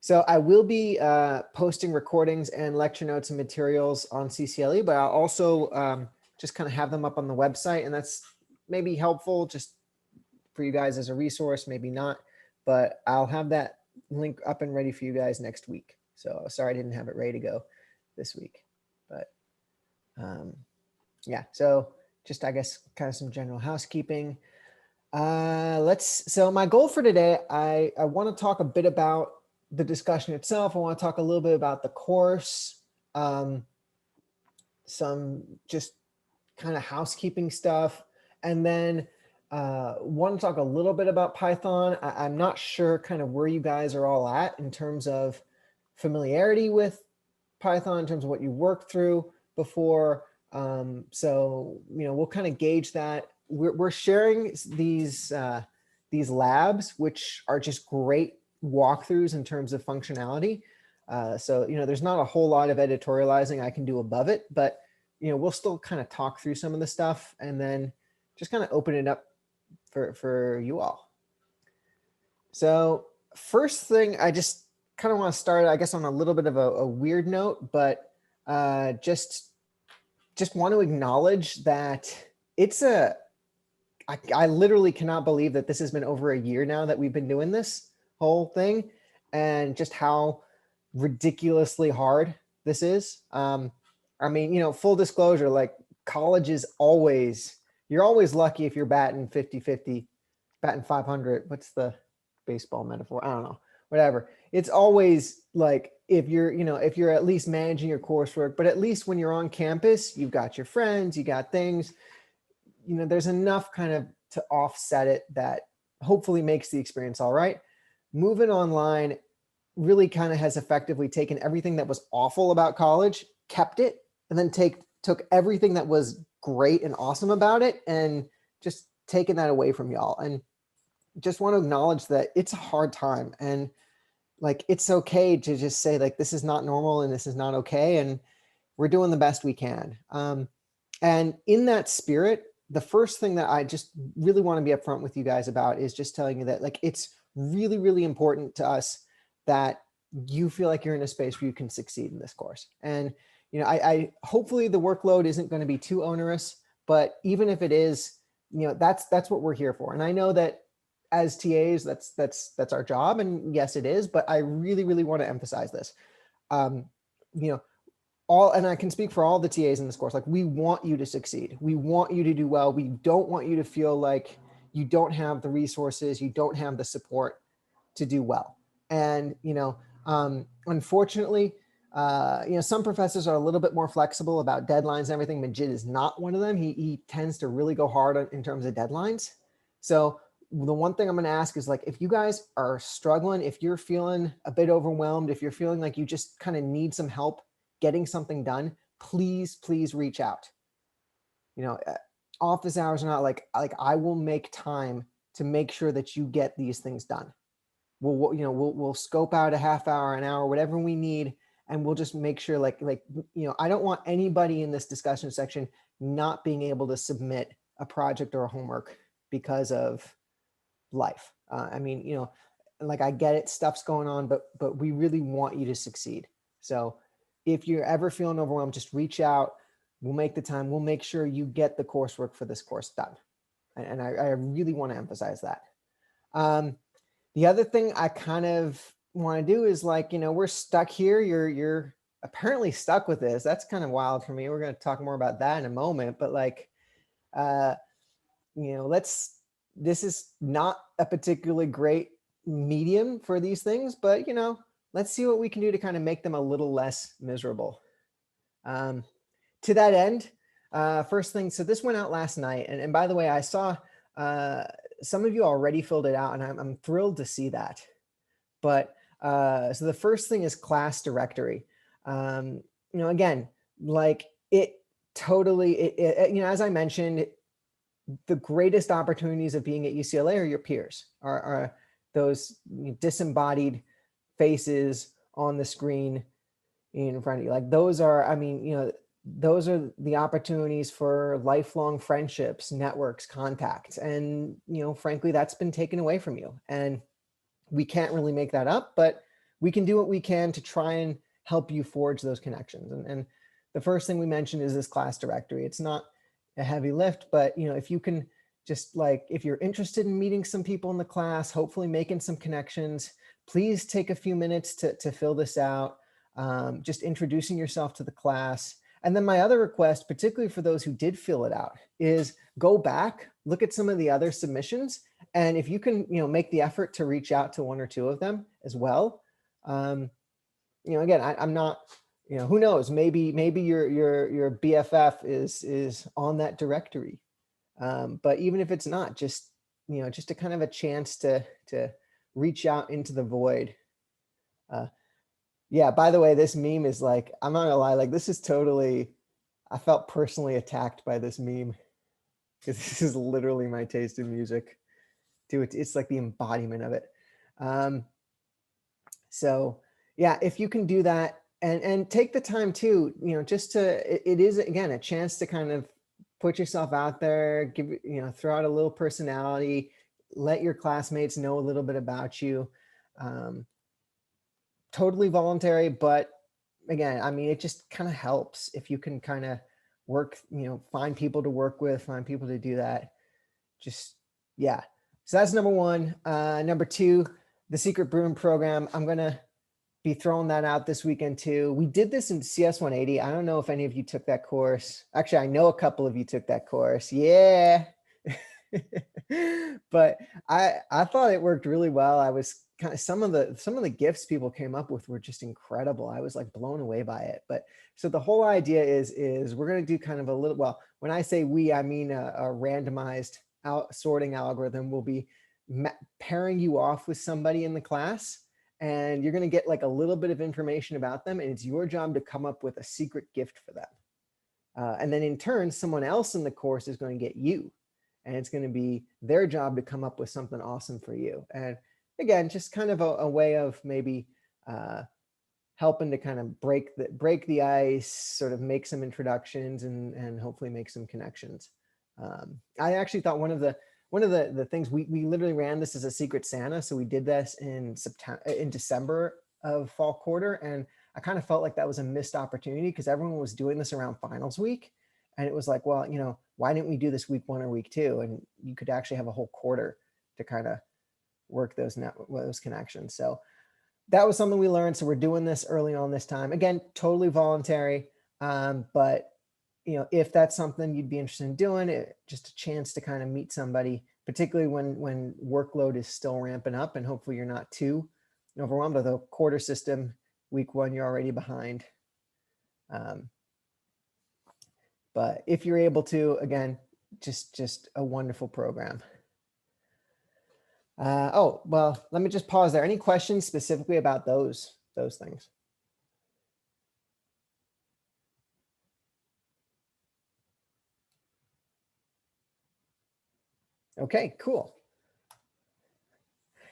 So I will be posting recordings and lecture notes and materials on CCLE, but I'll also just kind of have them up on the website, and that's maybe helpful just for you guys as a resource, maybe not, but I'll have that link up and ready for you guys next week. So sorry I didn't have it ready to go this week, but yeah, so just I guess kind of some general housekeeping. So my goal for today, I want to talk a bit about the discussion itself. I want to talk a little bit about the course, some just kind of housekeeping stuff, and then want to talk a little bit about Python. I'm not sure kind of where you guys are all at in terms of familiarity with Python, in terms of what you worked through before. So, we'll kind of gauge that. We're sharing these labs, which are just great walkthroughs in terms of functionality. So, there's not a whole lot of editorializing I can do above it, but, we'll still kind of talk through some of the stuff and then just kind of open it up for you all. So first thing, I just kind of want to start, I guess, on a little bit of a weird note, but just want to acknowledge that I literally cannot believe that this has been over a year now that we've been doing this whole thing, and just how ridiculously hard this is. I mean, full disclosure, like college is you're always lucky if you're batting 50-50, batting 500. What's the baseball metaphor? I don't know, whatever. It's always like if you're at least managing your coursework, but at least when you're on campus, you've got your friends, you got things, there's enough kind of to offset it that hopefully makes the experience all right. Moving online really kind of has effectively taken everything that was awful about college, kept it, and then took everything that was great and awesome about it and just taken that away from y'all. And just want to acknowledge that it's a hard time, and like, it's okay to just say like, this is not normal and this is not okay. And we're doing the best we can. And in that spirit, the first thing that I just really want to be upfront with you guys about is just telling you that like, it's really, really important to us that you feel like you're in a space where you can succeed in this course. And, I hopefully the workload isn't going to be too onerous, but even if it is, that's what we're here for. And I know that as TAs, that's our job. And yes, it is, but I really, really want to emphasize this. And I can speak for all the TAs in this course. Like, we want you to succeed. We want you to do well. We don't want you to feel like you don't have the resources, you don't have the support to do well. And, unfortunately, some professors are a little bit more flexible about deadlines and everything. Majid is not one of them. He tends to really go hard in terms of deadlines. So the one thing I'm going to ask is, like, if you guys are struggling, if you're feeling a bit overwhelmed, if you're feeling like you just kind of need some help getting something done, please reach out. Office hours are not like I will make time to make sure that you get these things done. We'll scope out a half hour, an hour, whatever we need. And we'll just make sure I don't want anybody in this discussion section not being able to submit a project or a homework because of life. I mean, I get it, stuff's going on, but we really want you to succeed. So if you're ever feeling overwhelmed, just reach out. We'll make the time. We'll make sure you get the coursework for this course done. And I really want to emphasize that. The other thing I kind of want to do is we're stuck here. You're apparently stuck with this. That's kind of wild for me. We're going to talk more about that in a moment, but this is not a particularly great medium for these things, but let's see what we can do to kind of make them a little less miserable. To that end, first thing, so this went out last night, and by the way, I saw some of you already filled it out, and I'm thrilled to see that. But so the first thing is class directory. Again, as I mentioned, the greatest opportunities of being at UCLA are your peers, are those disembodied faces on the screen in front of you. Like, those are, those are the opportunities for lifelong friendships, networks, contacts. And, frankly, that's been taken away from you. And we can't really make that up, but we can do what we can to try and help you forge those connections. And the first thing we mentioned is this class directory. It's not a heavy lift, but if you can just like, if you're interested in meeting some people in the class, hopefully making some connections, please take a few minutes to fill this out, just introducing yourself to the class. And then my other request, particularly for those who did fill it out, is go back, look at some of the other submissions. And if you can, make the effort to reach out to one or two of them as well. Again, I'm not, who knows, maybe your BFF is on that directory. But even if it's not, just a kind of a chance to reach out into the void. Yeah, by the way, this meme is like, I'm not gonna lie, like this is totally, I felt personally attacked by this meme because this is literally my taste in music. Dude, it's like the embodiment of it. So yeah, if you can do that and take the time too, just to, it is again, a chance to kind of put yourself out there, give, throw out a little personality, let your classmates know a little bit about you. Totally voluntary, but again, I mean, it just kind of helps if you can kind of work, find people to work with, find people to do that. Just, yeah. So that's number one. Number two, the Secret Broom program. I'm going to be throwing that out this weekend too. We did this in CS180. I don't know if any of you took that course. Actually, I know a couple of you took that course. Yeah. But I thought it worked really well. I was kind of, some of the gifts people came up with were just incredible. I was like blown away by it. But so the whole idea is we're going to do kind of a little, well, when I say we, I mean a randomized sorting algorithm. Will be pairing you off with somebody in the class, and you're going to get like a little bit of information about them, and it's your job to come up with a secret gift for them. And then in turn, someone else in the course is going to get you, and it's going to be their job to come up with something awesome for you. And again, just kind of a way of maybe helping to kind of break the ice, sort of make some introductions, and hopefully make some connections. I actually thought one of the things we literally ran this as a secret Santa. So we did this in December of fall quarter. And I kind of felt like that was a missed opportunity because everyone was doing this around finals week. And it was like, well, why didn't we do this week 1 or week 2? And you could actually have a whole quarter to kind of work those connections. So that was something we learned. So we're doing this early on this time. Again, totally voluntary. But if that's something you'd be interested in doing, just a chance to kind of meet somebody, particularly when workload is still ramping up, and hopefully you're not too overwhelmed. With a quarter system, week 1, you're already behind. But if you're able to, again, just a wonderful program. Oh, well, let me just pause there. Any questions specifically about those things? Okay, cool.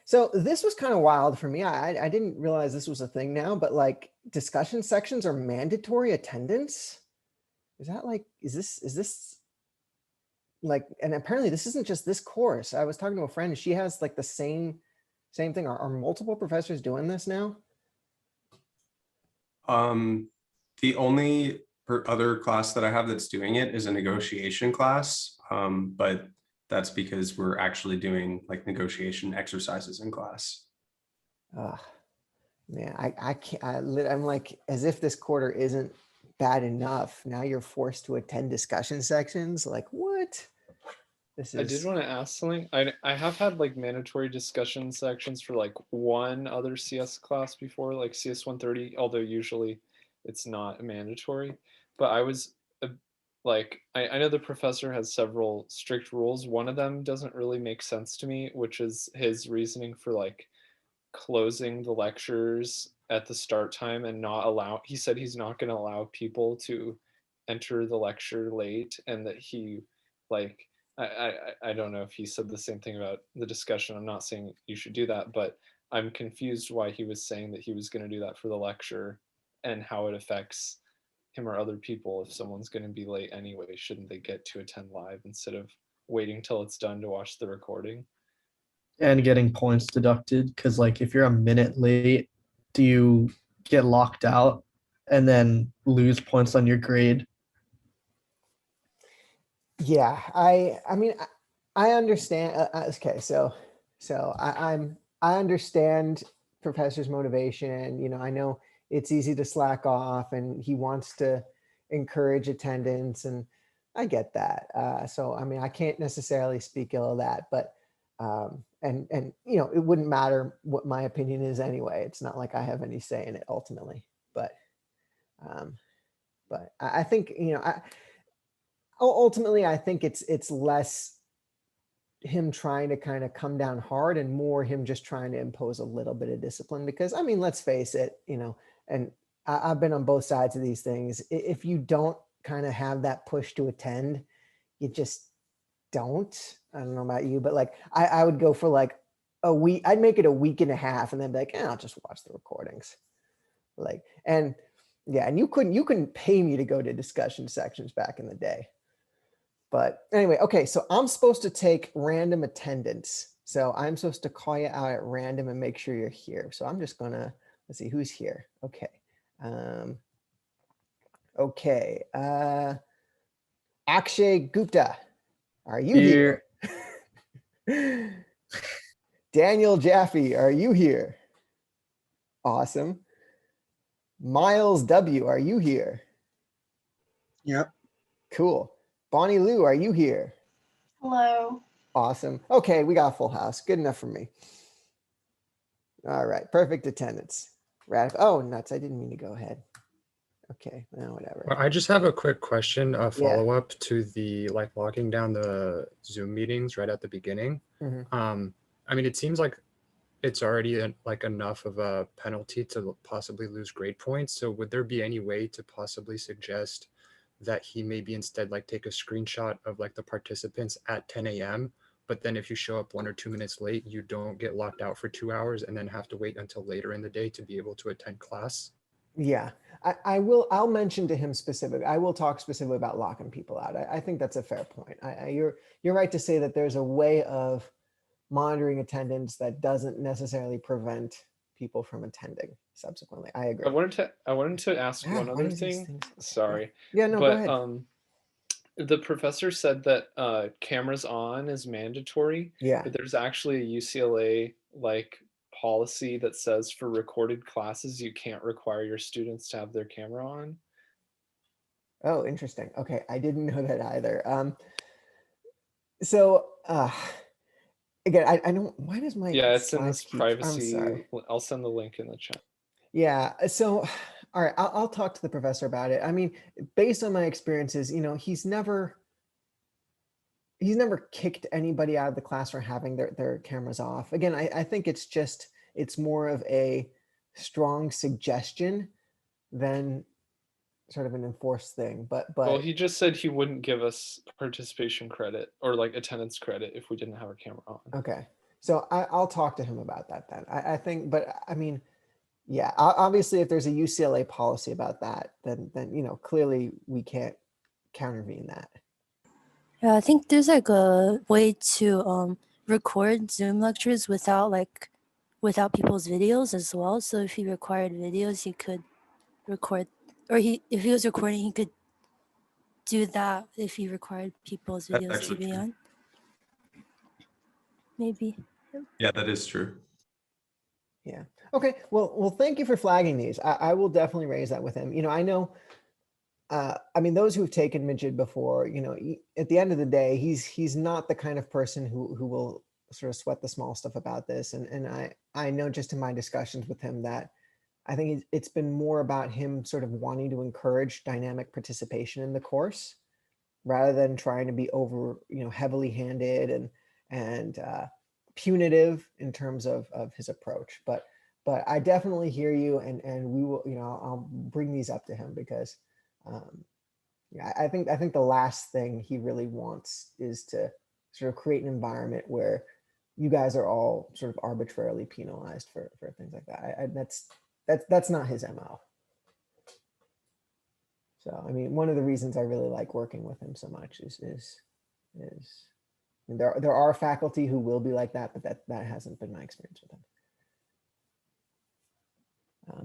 So this was kind of wild for me. I didn't realize this was a thing now, but like discussion sections are mandatory attendance. Is that like, is this like, and apparently this isn't just this course. I was talking to a friend and she has like the same thing. Are multiple professors doing this now? The only other class that I have that's doing it is a negotiation class, but that's because we're actually doing like negotiation exercises in class. Man, I can't, I'm like, as if this quarter isn't bad enough. Now you're forced to attend discussion sections. Like what? This is... I did want to ask something. I have had like mandatory discussion sections for like one other CS class before, like CS130, although usually it's not mandatory. But I was like, I know the professor has several strict rules. One of them doesn't really make sense to me, which is his reasoning for like closing the lectures at the start time and not allow, he said he's not going to allow people to enter the lecture late, and that he like, I don't know if he said the same thing about the discussion. I'm not saying you should do that, but I'm confused why he was saying that he was going to do that for the lecture, and how it affects him or other people. If someone's going to be late anyway, shouldn't they get to attend live instead of waiting till it's done to watch the recording? And getting points deducted, because like if you're a minute late do you get locked out and then lose points on your grade? Yeah, I mean, I understand. Okay, so I understand professor's motivation. You know, I know it's easy to slack off, and he wants to encourage attendance, and I get that. So I mean, I can't necessarily speak ill of that, but and you know, it wouldn't matter what my opinion is anyway. It's not like I have any say in it ultimately, but um, I think, you know, ultimately, I think it's less him trying to kind of come down hard and more him just trying to impose a little bit of discipline. Because I mean, let's face it, you know, and I've been on both sides of these things. If you don't kind of have that push to attend, you just don't. I don't know about you, but like I would go for like a week. I'd make it a week and a half, and then be like, I'll just watch the recordings. Like, and yeah, and you couldn't pay me to go to discussion sections back in the day. But anyway, okay, so I'm supposed to take random attendance. So I'm supposed to call you out at random and make sure you're here. So I'm just gonna, let's see who's here. Okay. Okay. Akshay Gupta, are you here? Daniel Jaffe, are you here? Awesome. Miles W, are you here? Yep. Cool. Bonnie Lou, are you here? Hello. Awesome. Okay, we got a full house. Good enough for me. All right, perfect attendance. Radical. Oh, nuts! I didn't mean to go ahead. Okay, well, whatever. Well, I just have a quick question, a Yeah. follow-up to the like locking down the Zoom meetings right at the beginning. Mhm. I mean, it seems like it's already like enough of a penalty to possibly lose grade points. So would there be any way to possibly suggest that he maybe instead like take a screenshot of like the participants at 10 a.m. But then if you show up 1 or 2 minutes late, you don't get locked out for 2 hours and then have to wait until later in the day to be able to attend class? Yeah, I will. I'll mention to him specific. I will talk specifically about locking people out. I think that's a fair point. You're right to say that there's a way of monitoring attendance that doesn't necessarily prevent people from attending subsequently. I agree. I wanted to ask Yeah, one why other does these thing. things- Sorry. Yeah, no, go But ahead. the professor said that cameras on is mandatory, Yeah. but there's actually a UCLA like policy that says for recorded classes you can't require your students to have their camera on. Oh, interesting. Okay, I didn't know that either. So again, I don't. Why does my Yeah, it's in slides this keep? I'm privacy. sorry. I'll send the link in the chat. Yeah. So, all right, I'll talk to the professor about it. I mean, based on my experiences, you know, he's never kicked anybody out of the class for having their cameras off. Again, I think it's more of a strong suggestion than sort of an enforced thing. Well, he just said he wouldn't give us participation credit or like attendance credit if we didn't have our camera on. Okay. So I'll talk to him about that then. I think, but I mean, yeah, obviously if there's a UCLA policy about that, then you know, clearly we can't countervene that. Yeah, I think there's like a way to record Zoom lectures without people's videos as well. So if he required videos, he could record, or if he was recording, he could do that if he required people's That's videos to actually be true. on. Maybe. Yeah, that is true. Yeah. Okay. Well, thank you for flagging these. I will definitely raise that with him. You know, I know, I mean, those who've taken Midget before, you know, at the end of the day, he's not the kind of person who will sort of sweat the small stuff about this. And I know just in my discussions with him that I think it's been more about him sort of wanting to encourage dynamic participation in the course rather than trying to be over, you know, heavily handed and punitive in terms of his approach. But I definitely hear you, and we will, you know, I'll bring these up to him because yeah, I think the last thing he really wants is to sort of create an environment where you guys are all sort of arbitrarily penalized for things like that. That's not his MO. So I mean, one of the reasons I really like working with him so much is I mean, there are faculty who will be like that, but that hasn't been my experience with him.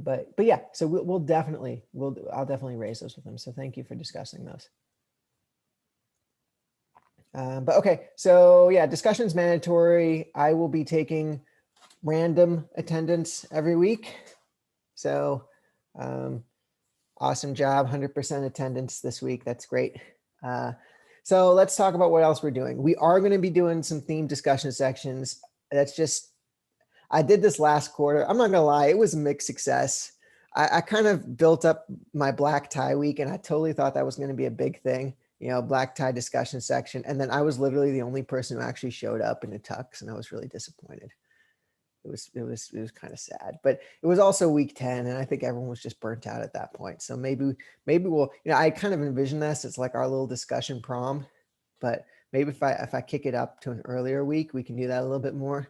But yeah, so I'll definitely raise those with them. So thank you for discussing those. But okay, so yeah, discussion's mandatory. I will be taking random attendance every week. So awesome job, 100% attendance this week. That's great. So let's talk about what else we're doing. We are going to be doing some theme discussion sections. That's just, I did this last quarter. I'm not going to lie, it was a mixed success. I kind of built up my black tie week and I totally thought that was going to be a big thing, you know, black tie discussion section. And then I was literally the only person who actually showed up in a tux and I was really disappointed. It was kind of sad, but it was also week 10 and I think everyone was just burnt out at that point. So maybe we'll, you know, I kind of envision this. It's like our little discussion prom, but maybe if I kick it up to an earlier week, we can do that a little bit more.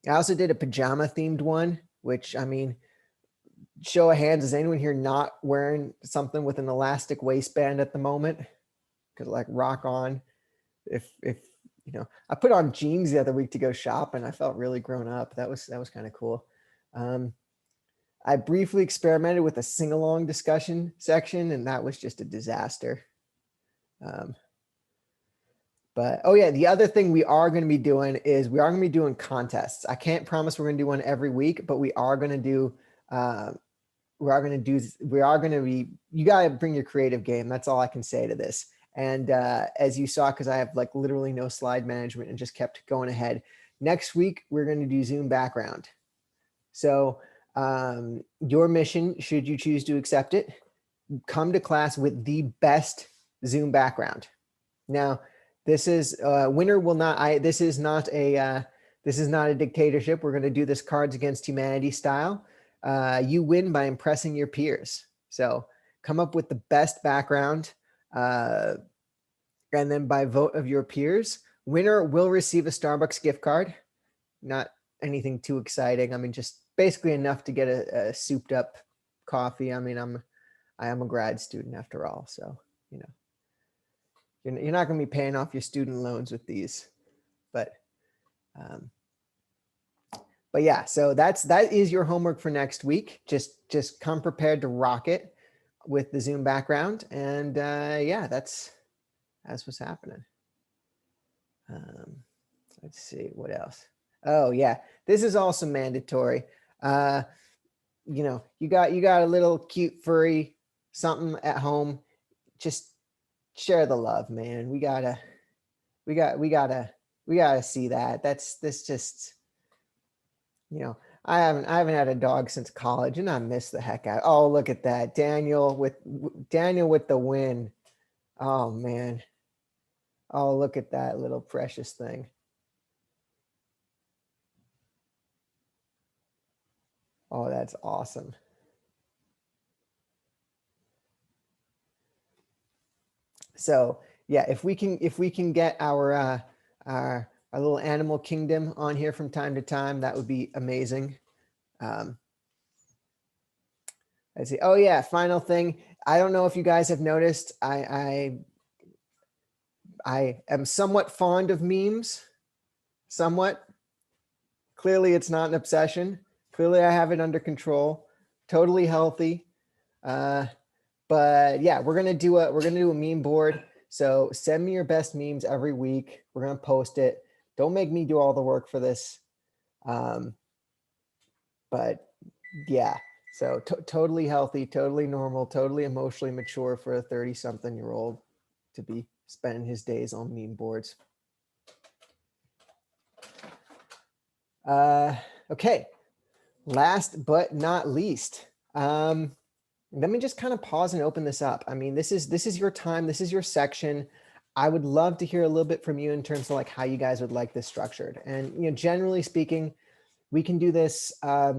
I also did a pajama themed one, which, I mean, show of hands, is anyone here not wearing something with an elastic waistband at the moment? Because like rock on. If you know, I put on jeans the other week to go shop and I felt really grown up. That was kind of cool. I briefly experimented with a sing-along discussion section and that was just a disaster. But oh yeah, the other thing we are going to be doing is we are going to be doing contests. I can't promise we're going to do one every week, but we are going to do, you got to bring your creative game. That's all I can say to this. And as you saw, because I have like literally no slide management and just kept going ahead. Next week, we're going to do Zoom background. So your mission, should you choose to accept it, come to class with the best Zoom background. Now, this is winner will not. This is not a dictatorship. We're going to do this Cards Against Humanity style. You win by impressing your peers. So come up with the best background. And then by vote of your peers, winner will receive a Starbucks gift card. Not anything too exciting. I mean, just basically enough to get a souped up coffee. I mean, I am a grad student after all. So, you know, you're not going to be paying off your student loans with these, but yeah, so that is your homework for next week. Just come prepared to rock it with the Zoom background. And yeah, that's what's happening. Let's see what else. Oh yeah, this is also mandatory. You know, you got a little cute furry something at home. Just share the love, man. We gotta see that. This just, you know, I haven't had a dog since college and I miss the heck out. Oh, look at that. Daniel with the win. Oh man. Oh, look at that little precious thing. Oh, that's awesome. So yeah, if we can get our little animal kingdom on here from time to time, that would be amazing. Let's see. Oh yeah, final thing. I don't know if you guys have noticed, I am somewhat fond of memes. Somewhat. Clearly, it's not an obsession. Clearly, I have it under control. Totally healthy. But yeah, we're gonna do a meme board. So send me your best memes every week. We're gonna post it. Don't make me do all the work for this. But yeah, so totally healthy, totally normal, totally emotionally mature for a 30-something-year-old to be spending his days on meme boards. Okay, last but not least, let me just kind of pause and open this up. I mean, this is your time. This is your section. I would love to hear a little bit from you in terms of like how you guys would like this structured. And, you know, generally speaking, we can do this a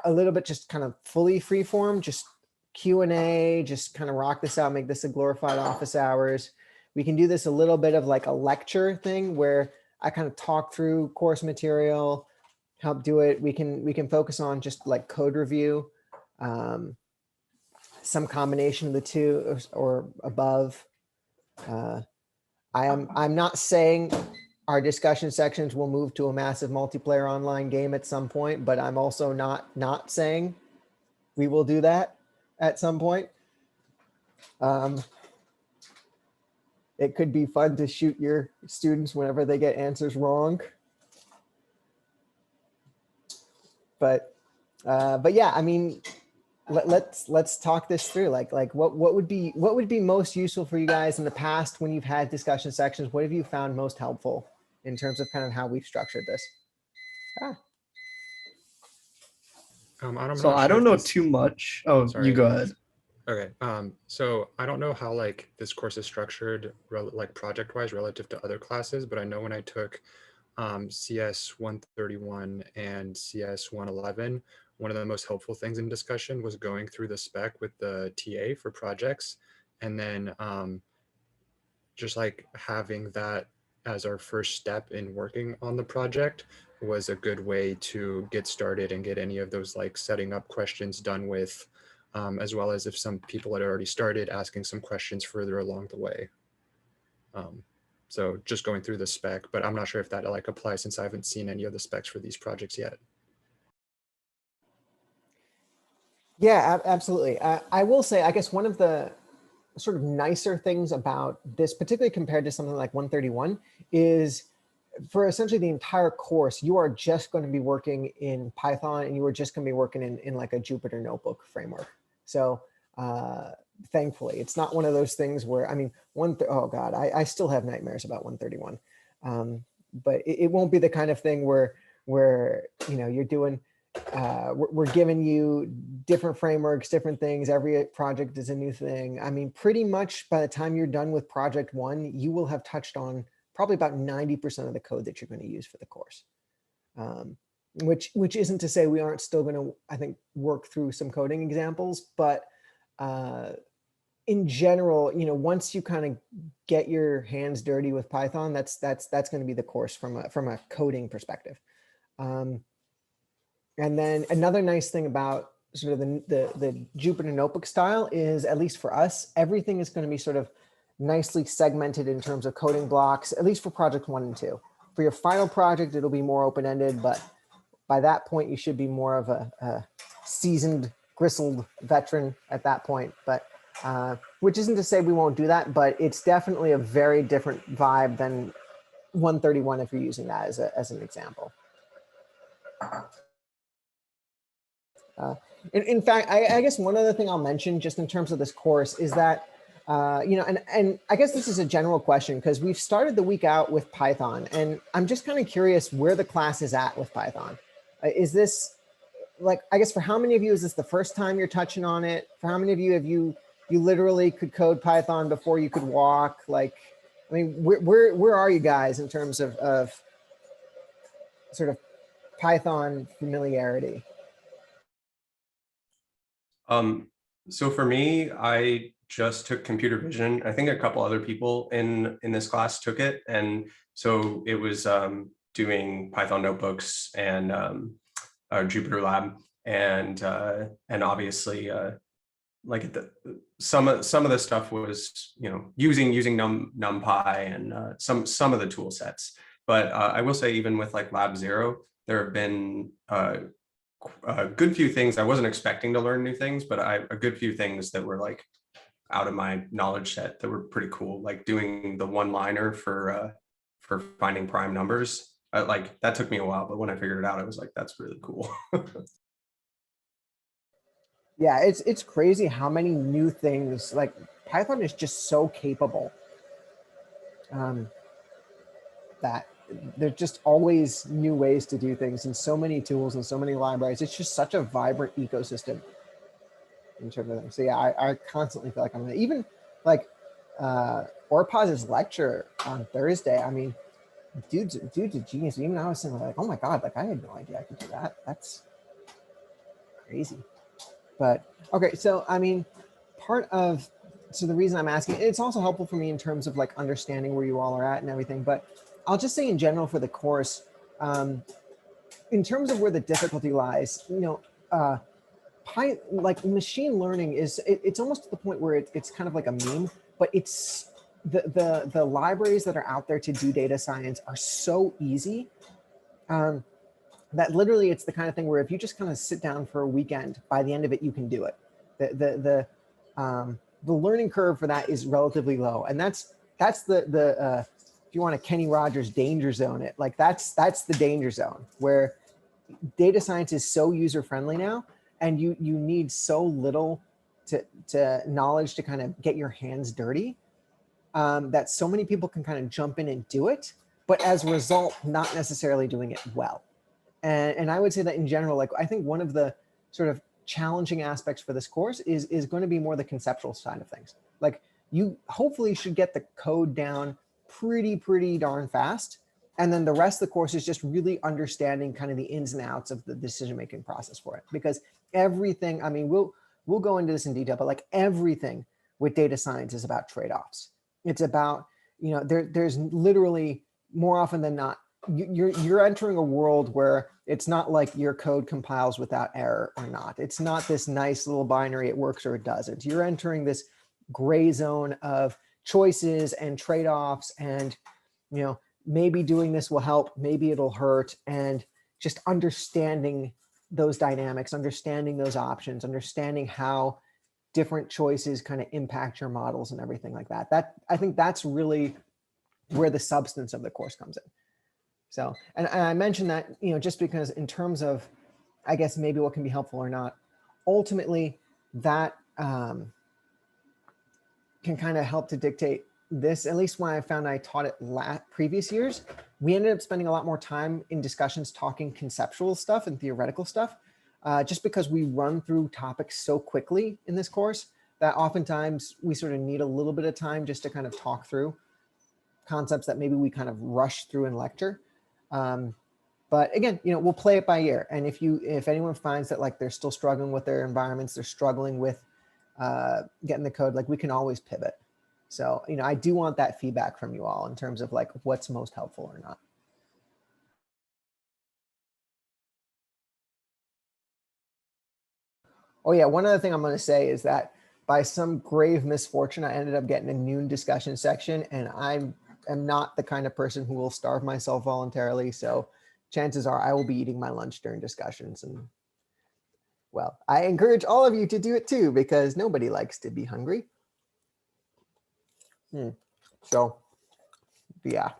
little bit just kind of fully free form, just Q&A, just kind of rock this out, make this a glorified office hours. We can do this a little bit of like a lecture thing where I kind of talk through course material, help do it. We can focus on just like code review, some combination of the two or above. I'm not saying our discussion sections will move to a massive multiplayer online game at some point, but I'm also not saying we will do that at some point. It could be fun to shoot your students whenever they get answers wrong. But yeah, I mean, let's talk this through. Like what would be most useful for you guys in the past when you've had discussion sections? What have you found most helpful in terms of kind of how we've structured this? I'm So not I sure don't if know this- too much. Oh, you Sorry. go ahead. Okay, so I don't know how like this course is structured, like project-wise relative to other classes, but I know when I took CS 131 and CS 111, one of the most helpful things in discussion was going through the spec with the TA for projects, and then just like having that as our first step in working on the project was a good way to get started and get any of those like setting up questions done with, as well as if some people had already started asking some questions further along the way. So just going through the spec, but I'm not sure if that like applies since I haven't seen any of the specs for these projects yet. Yeah, absolutely. I will say, I guess one of the sort of nicer things about this, particularly compared to something like 131, is for essentially the entire course, you are just going to be working in Python, and you are just going to be working in like a Jupyter notebook framework. So thankfully, it's not one of those things where, I mean, oh God, I still have nightmares about 131. But it won't be the kind of thing where you know, you're doing, we're giving you different frameworks, different things. Every project is a new thing. I mean, pretty much by the time you're done with project one, you will have touched on probably about 90% of the code that you're going to use for the course. Which isn't to say we aren't still going to, I think, work through some coding examples, but in general, you know, once you kind of get your hands dirty with Python, that's going to be the course from a coding perspective. And then another nice thing about sort of the Jupyter notebook style is, at least for us, everything is going to be sort of nicely segmented in terms of coding blocks, at least for project 1 and 2. For your final project, it'll be more open-ended, but by that point, you should be more of a seasoned, gristled veteran at that point. But which isn't to say we won't do that, but it's definitely a very different vibe than 131 if you're using that as an example. In fact, I guess one other thing I'll mention just in terms of this course is that, you know, and I guess this is a general question because we've started the week out with Python, and I'm just kind of curious where the class is at with Python. Is this, like, I guess for how many of you is this the first time you're touching on it? For how many of you have you literally could code Python before you could walk? Like, I mean, where are you guys in terms of sort of Python familiarity? So for me, I just took computer vision. I think a couple other people in this class took it. And so it was doing Python notebooks and our Jupyter lab. And obviously like some of the stuff was, you know, using Numpy and some of the tool sets. But I will say, even with like Lab 0, there have been a good few things. I wasn't expecting to learn new things, but a good few things that were like out of my knowledge set that were pretty cool, like doing the one-liner for finding prime numbers. Like that took me a while, but when I figured it out, I was like, that's really cool. Yeah, it's crazy how many new things, like Python is just so capable that there's just always new ways to do things and so many tools and so many libraries. It's just such a vibrant ecosystem in terms of things. So yeah, I constantly feel like I'm even like Orpaz's lecture on Thursday. I mean, dude's a genius. Even I was saying like, oh my God, like I had no idea I could do that. That's crazy. But okay, so I mean, so the reason I'm asking, it's also helpful for me in terms of like understanding where you all are at and everything, but I'll just say in general for the course, in terms of where the difficulty lies, you know, like machine learning is, it's almost to the point where it's kind of like a meme, but it's the libraries that are out there to do data science are so easy that literally it's the kind of thing where if you just kind of sit down for a weekend, by the end of it, you can do it. The learning curve for that is relatively low. And that's the if you want a Kenny Rogers danger zone, it like that's the danger zone where data science is so user friendly now, and you need so little to knowledge to kind of get your hands dirty, that so many people can kind of jump in and do it, but as a result, not necessarily doing it well. And I would say that in general, like I think one of the sort of challenging aspects for this course is going to be more the conceptual side of things. Like you hopefully should get the code down pretty darn fast. And then the rest of the course is just really understanding kind of the ins and outs of the decision-making process for it. Because everything, I mean, we'll go into this in detail, but like everything with data science is about trade-offs. It's about, you know, there's literally more often than not, you're entering a world where it's not like your code compiles without error or not. It's not this nice little binary, it works or it doesn't. You're entering this gray zone of choices and trade-offs, and, you know, maybe doing this will help, maybe it'll hurt, and just understanding those dynamics, understanding those options, understanding how different choices kind of impact your models and everything like that. I think that's really where the substance of the course comes in. So, and I mentioned that, you know, just because in terms of, I guess, maybe what can be helpful or not, ultimately that can kind of help to dictate this, at least when I found I taught it previous years, we ended up spending a lot more time in discussions talking conceptual stuff and theoretical stuff, just because we run through topics so quickly in this course that oftentimes we sort of need a little bit of time just to kind of talk through concepts that maybe we kind of rush through in lecture. But again, you know, we'll play it by ear. And if anyone finds that like they're still struggling with their environments, they're struggling with getting the code, like we can always pivot. So, you know, I do want that feedback from you all in terms of like what's most helpful or not. Oh yeah, one other thing I'm going to say is that by some grave misfortune, I ended up getting a noon discussion section, and I am not the kind of person who will starve myself voluntarily. So chances are I will be eating my lunch during discussions. And well, I encourage all of you to do it too, because nobody likes to be hungry. So yeah,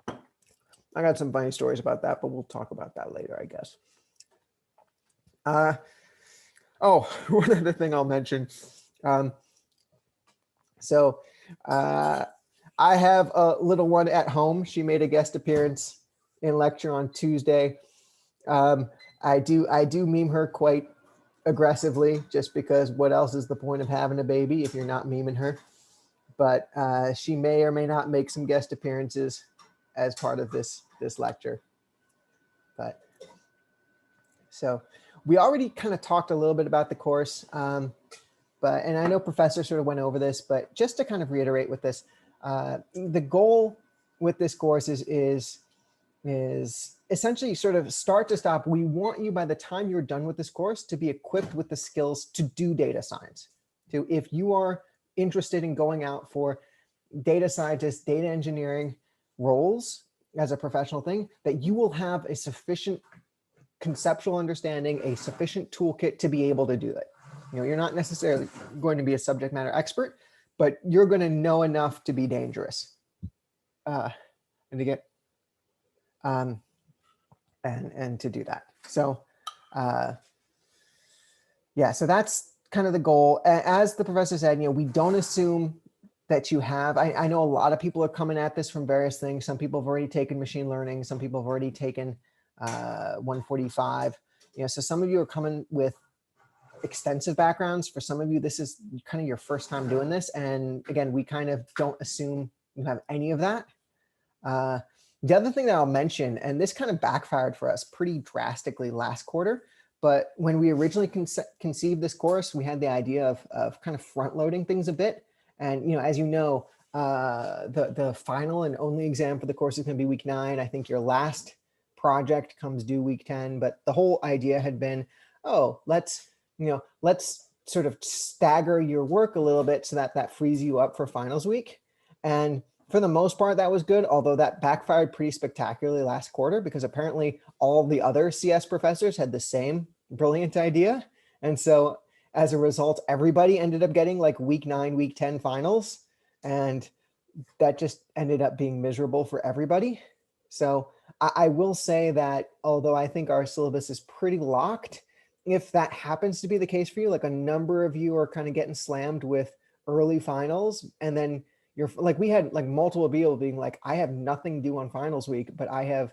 I got some funny stories about that, but we'll talk about that later, I guess. Oh, one other thing I'll mention. I have a little one at home. She made a guest appearance in lecture on Tuesday. I do meme her quite aggressively, just because what else is the point of having a baby if you're not memeing her? But she may or may not make some guest appearances as part of this lecture. But so we already kind of talked a little bit about the course, and I know Professor sort of went over this, but just to kind of reiterate with this, the goal with this course is essentially sort of start to stop. We want you, by the time you're done with this course, to be equipped with the skills to do data science. So if you are interested in going out for data scientist, data engineering roles as a professional thing, that you will have a sufficient conceptual understanding, a sufficient toolkit to be able to do it. You know, you're not necessarily going to be a subject matter expert, but you're going to know enough to be dangerous, and to get and to do that. So yeah, so that's kind of the goal. As the professor said, you know, we don't assume that you have, I know a lot of people are coming at this from various things. Some people have already taken machine learning. Some people have already taken 145. You know, so some of you are coming with extensive backgrounds. For some of you, this is kind of your first time doing this. And again, we kind of don't assume you have any of that. The other thing that I'll mention, and this kind of backfired for us pretty drastically last quarter, but when we originally conceived this course, we had the idea of kind of front loading things a bit. And, you know, as you know, the final and only exam for the course is going to be week 9. I think your last project comes due week 10, but the whole idea had been, oh, let's sort of stagger your work a little bit so that that frees you up for finals week. And for the most part, that was good, although that backfired pretty spectacularly last quarter because apparently all the other CS professors had the same brilliant idea. And so as a result, everybody ended up getting like week 9, week 10 finals. And that just ended up being miserable for everybody. So I will say that although I think our syllabus is pretty locked, if that happens to be the case for you, like a number of you are kind of getting slammed with early finals, and then you're like, we had like multiple people being like, I have nothing due on finals week, but I have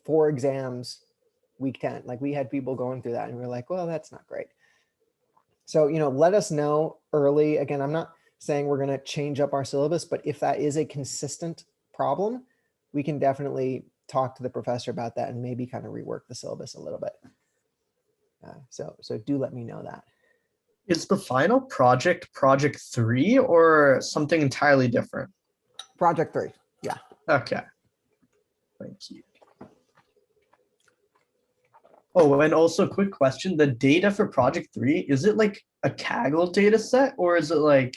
4 exams week 10. Like we had people going through that and we we're like, well, that's not great. So, let us know early. Again, I'm not saying we're going to change up our syllabus, but if that is a consistent problem, we can definitely talk to the professor about that and maybe kind of rework the syllabus a little bit. So do let me know that. Is the final project project 3 or something entirely different? Project 3. Yeah. Okay. Thank you. Oh, and also quick question. The data for project 3, is it like a Kaggle data set or is it like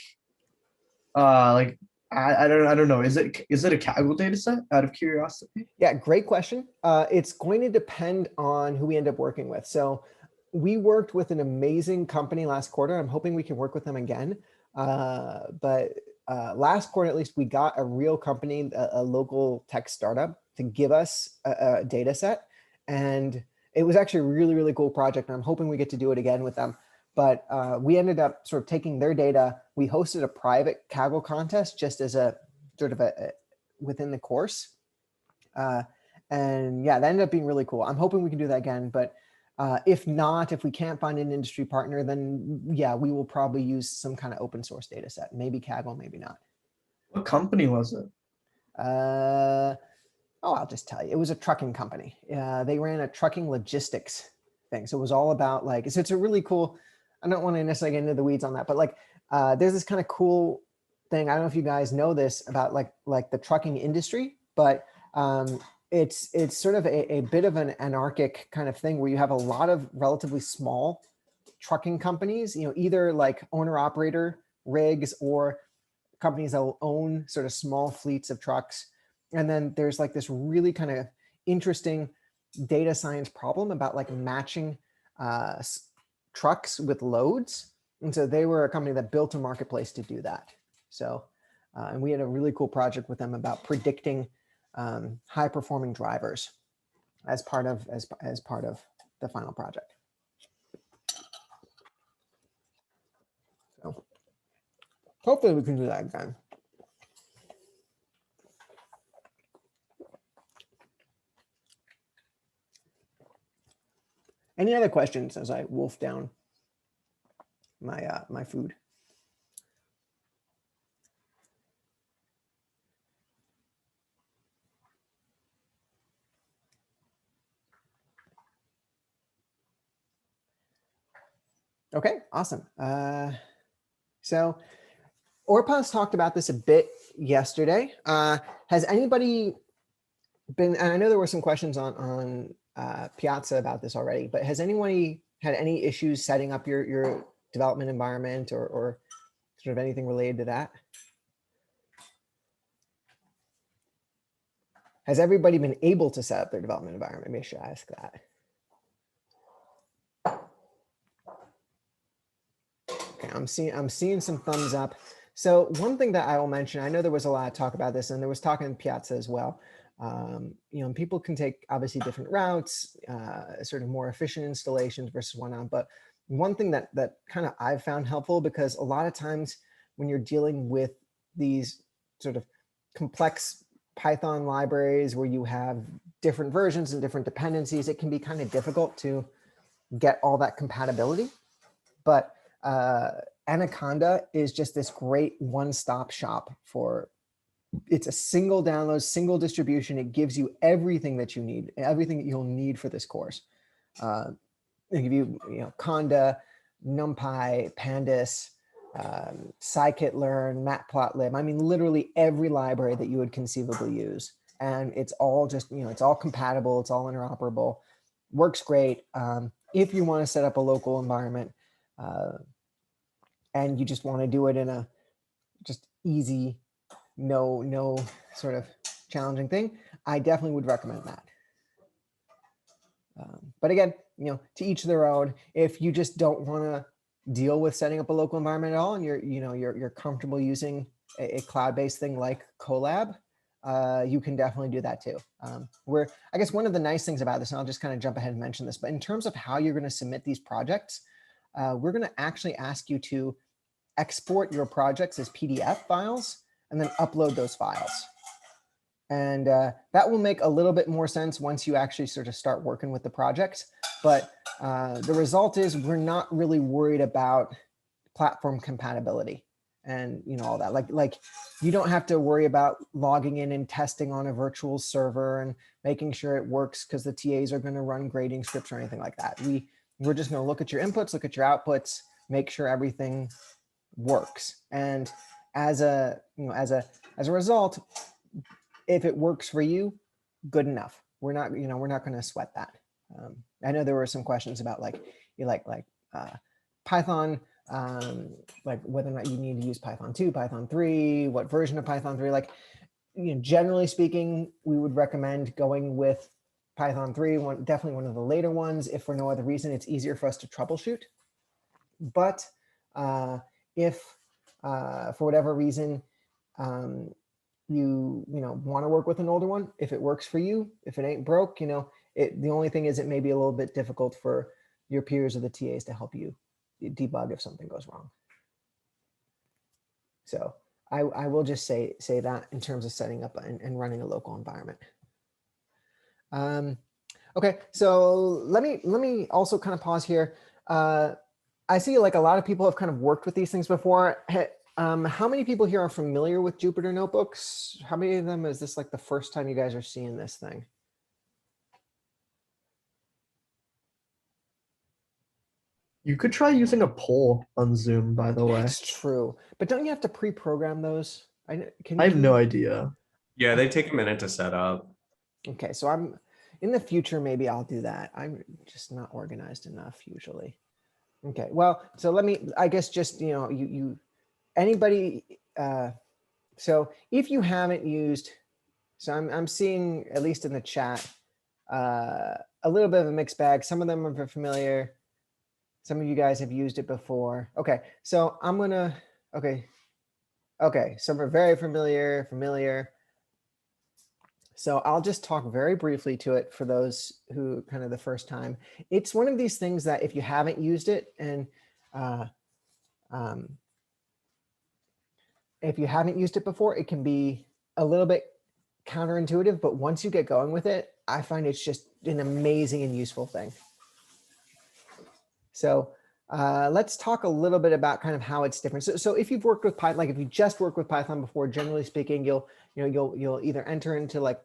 I don't know. Is it a Kaggle data set out of curiosity? Yeah, great question. It's going to depend on who we end up working with. So we worked with an amazing company last quarter. I'm hoping we can work with them again. But last quarter, at least, we got a real company, a local tech startup, to give us a data set. And it was actually a really, really cool project. And I'm hoping we get to do it again with them. But we ended up sort of taking their data. We hosted a private Kaggle contest just as a sort of a within the course. And yeah, that ended up being really cool. I'm hoping we can do that again. But if not, if we can't find an industry partner, then yeah, we will probably use some kind of open source data set. Maybe Kaggle, maybe not. What company was it? I'll just tell you. It was a trucking company. They ran a trucking logistics thing. So it was all about like, so it's a really cool, I don't want to necessarily get into the weeds on that, but like there's this kind of cool thing. I don't know if you guys know this about like the trucking industry, but it's sort of a bit of an anarchic kind of thing where you have a lot of relatively small trucking companies, either like owner operator rigs or companies that will own sort of small fleets of trucks. And then there's like this really kind of interesting data science problem about like matching trucks with loads. And so they were a company that built a marketplace to do that. So, and we had a really cool project with them about predicting high performing drivers as part of the final project. So hopefully we can do that again. Any other questions as I wolf down my my food? Okay, awesome. So Orpaz talked about this a bit yesterday. Has anybody been, and I know there were some questions on Piazza about this already, but has anyone had any issues setting up your development environment or sort of anything related to that? Has everybody been able to set up their development environment? Maybe I should ask that. Okay, I'm seeing some thumbs up. So one thing that I will mention, I know there was a lot of talk about this, and there was talk in Piazza as well. People can take obviously different routes, sort of more efficient installations versus whatnot. But one thing that kind of I've found helpful, because a lot of times when you're dealing with these sort of complex Python libraries where you have different versions and different dependencies, it can be kind of difficult to get all that compatibility. But Anaconda is just this great one-stop shop for, it's a single download, single distribution. It gives you everything that you need, everything that you'll need for this course. They give you, Conda, Numpy, Pandas, scikit-learn, matplotlib. I mean, literally every library that you would conceivably use. And it's all just, it's all compatible. It's all interoperable. Works great. If you want to set up a local environment, and you just want to do it in a just easy, no sort of challenging thing, I definitely would recommend that. But again, to each their own. If you just don't want to deal with setting up a local environment at all, and you're comfortable using a cloud-based thing like Colab, you can definitely do that too. Where I guess one of the nice things about this, and I'll just kind of jump ahead and mention this, but in terms of how you're going to submit these projects, we're going to actually ask you to export your projects as PDF files and then upload those files. And that will make a little bit more sense once you actually sort of start working with the project. But the result is we're not really worried about platform compatibility and all that. Like you don't have to worry about logging in and testing on a virtual server and making sure it works because the TAs are going to run grading scripts or anything like that. We're just going to look at your inputs, look at your outputs, make sure everything works. And as a result, if it works for you, good enough. We're not going to sweat that. I know there were some questions about Python, like whether or not you need to use Python 2, Python 3, what version of Python 3. Generally speaking, we would recommend going with Python 3, definitely one of the later ones. If for no other reason, it's easier for us to troubleshoot. But if for whatever reason, you want to work with an older one, if it works for you, if it ain't broke, the only thing is it may be a little bit difficult for your peers or the TAs to help you debug if something goes wrong. So I will just say that in terms of setting up and running a local environment. Okay, so let me also kind of pause here. I see like a lot of people have kind of worked with these things before. How many people here are familiar with Jupyter notebooks? How many of them is this like the first time you guys are seeing this thing? You could try using a poll on Zoom, by the way. That's true. But don't you have to pre-program those? I have no idea. Yeah, they take a minute to set up. Okay, so I'm in the future, maybe I'll do that. I'm just not organized enough usually. Okay, well, so let me, I guess just, anybody, so if you haven't used, so I'm seeing, at least in the chat, a little bit of a mixed bag. Some of them are familiar. Some of you guys have used it before. Okay, so I'm gonna, okay, some are very familiar. So I'll just talk very briefly to it for those who kind of the first time. It's one of these things that if you haven't used it and if you haven't used it before, it can be a little bit counterintuitive, but once you get going with it, I find it's just an amazing and useful thing. So let's talk a little bit about kind of how it's different. So if you've worked with Python, like if you just worked with Python before, generally speaking, you'll either enter into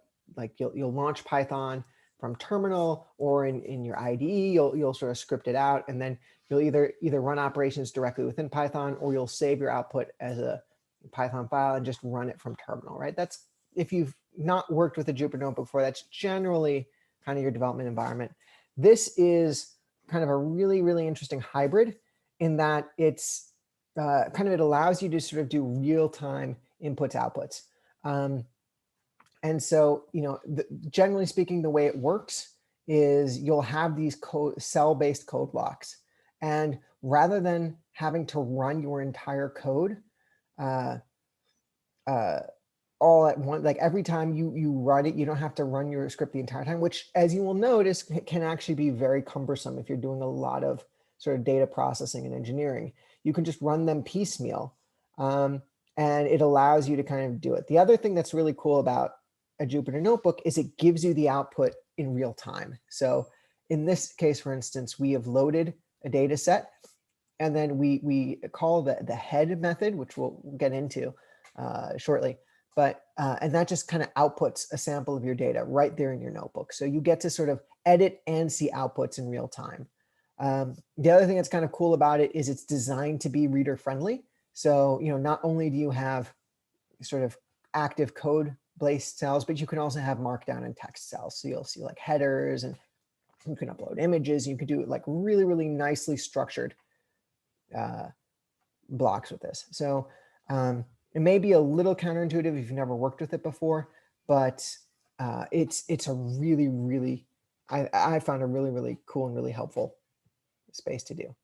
you'll launch Python from terminal, or in your IDE, you'll sort of script it out, and then you'll either run operations directly within Python, or you'll save your output as a Python file and just run it from terminal, right? That's, if you've not worked with a Jupyter notebook before, that's generally kind of your development environment. This is kind of a really, really interesting hybrid in that it's it allows you to sort of do real-time inputs, outputs. And so, generally speaking, the way it works is you'll have these cell-based code blocks. And rather than having to run your entire code all at once, like every time you run it, you don't have to run your script the entire time, which, as you will notice, can actually be very cumbersome if you're doing a lot of sort of data processing and engineering. You can just run them piecemeal, and it allows you to kind of do it. The other thing that's really cool about a Jupyter notebook is it gives you the output in real time. So in this case, for instance, we have loaded a data set, and then we call the head method, which we'll get into shortly. But and that just kind of outputs a sample of your data right there in your notebook. So you get to sort of edit and see outputs in real time. The other thing that's kind of cool about it is it's designed to be reader friendly. So, not only do you have sort of active code based cells, but you can also have markdown and text cells. So you'll see like headers, and you can upload images. You can do it like really, really nicely structured blocks with this. So it may be a little counterintuitive if you've never worked with it before, but it's a really, really, I found a really, really cool and really helpful space to do.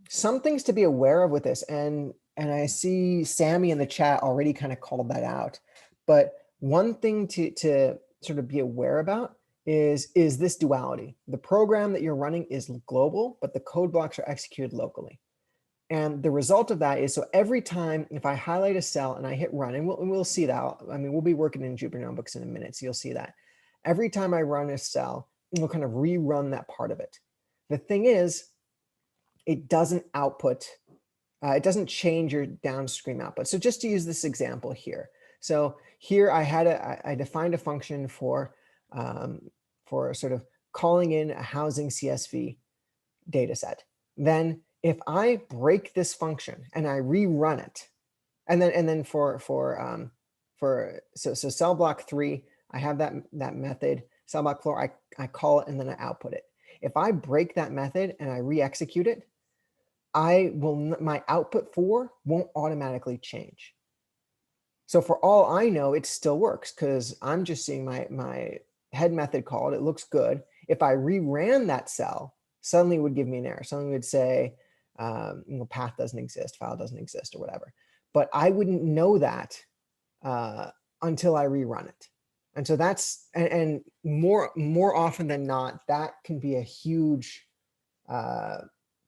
Some things to be aware of with this, and I see Sammy in the chat already kind of called that out. But one thing to sort of be aware about is this duality. The program that you're running is global, but the code blocks are executed locally. And the result of that is, so every time if I highlight a cell and I hit run, and we'll see that. I mean, we'll be working in Jupyter Notebooks in a minute, so you'll see that. Every time I run a cell, it will kind of rerun that part of it. The thing is, it doesn't output, it doesn't change your downstream output. So just to use this example here. So here I defined a function for sort of calling in a housing CSV data set. Then if I break this function and I rerun it, and then for cell block 3, I have that method, cell block 4, I call it and then I output it. If I break that method and I re-execute it, my output 4 won't automatically change. So for all I know, it still works because I'm just seeing my head method called. It looks good. If I reran that cell, suddenly it would give me an error. Suddenly it would say, path doesn't exist, file doesn't exist, or whatever. But I wouldn't know that until I rerun it. And so that's, and more often than not, that can be a huge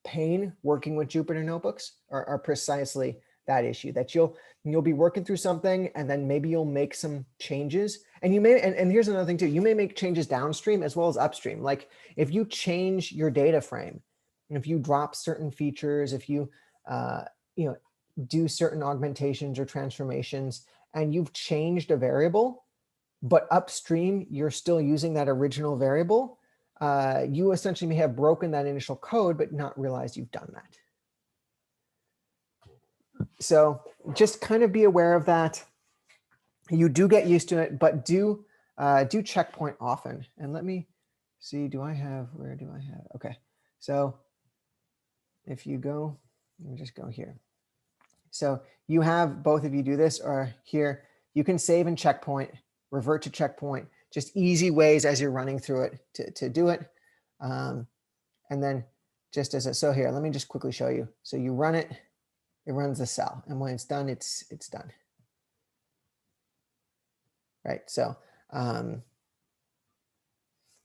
pain working with Jupyter Notebooks, are precisely that issue, that you'll be working through something and then maybe you'll make some changes, and you may, and here's another thing too, you may make changes downstream as well as upstream. Like if you change your data frame, and if you drop certain features, if you do certain augmentations or transformations, and you've changed a variable, but upstream you're still using that original variable, you essentially may have broken that initial code but not realized you've done that. So just kind of be aware of that. You do get used to it, but do checkpoint often. And let me see, where do I have? Okay, so if you go, let me just go here. So you have both of you do this, or here, you can save and checkpoint, revert to checkpoint, just easy ways as you're running through it to do it. And then just so here, let me just quickly show you. So you run it, it runs the cell, and when it's done, it's done. Right, so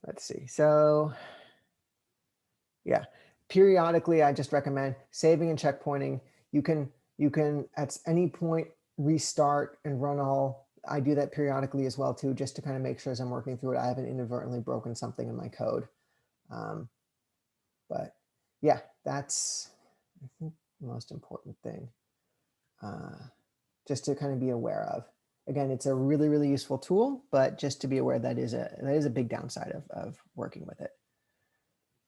let's see. So yeah, periodically, I just recommend saving and checkpointing. You can at any point restart and run all. I do that periodically as well too, just to kind of make sure as I'm working through it, I haven't inadvertently broken something in my code. But yeah, that's, I think, the most important thing, just to kind of be aware of. Again, it's a really, really useful tool, but just to be aware that is a big downside of working with it.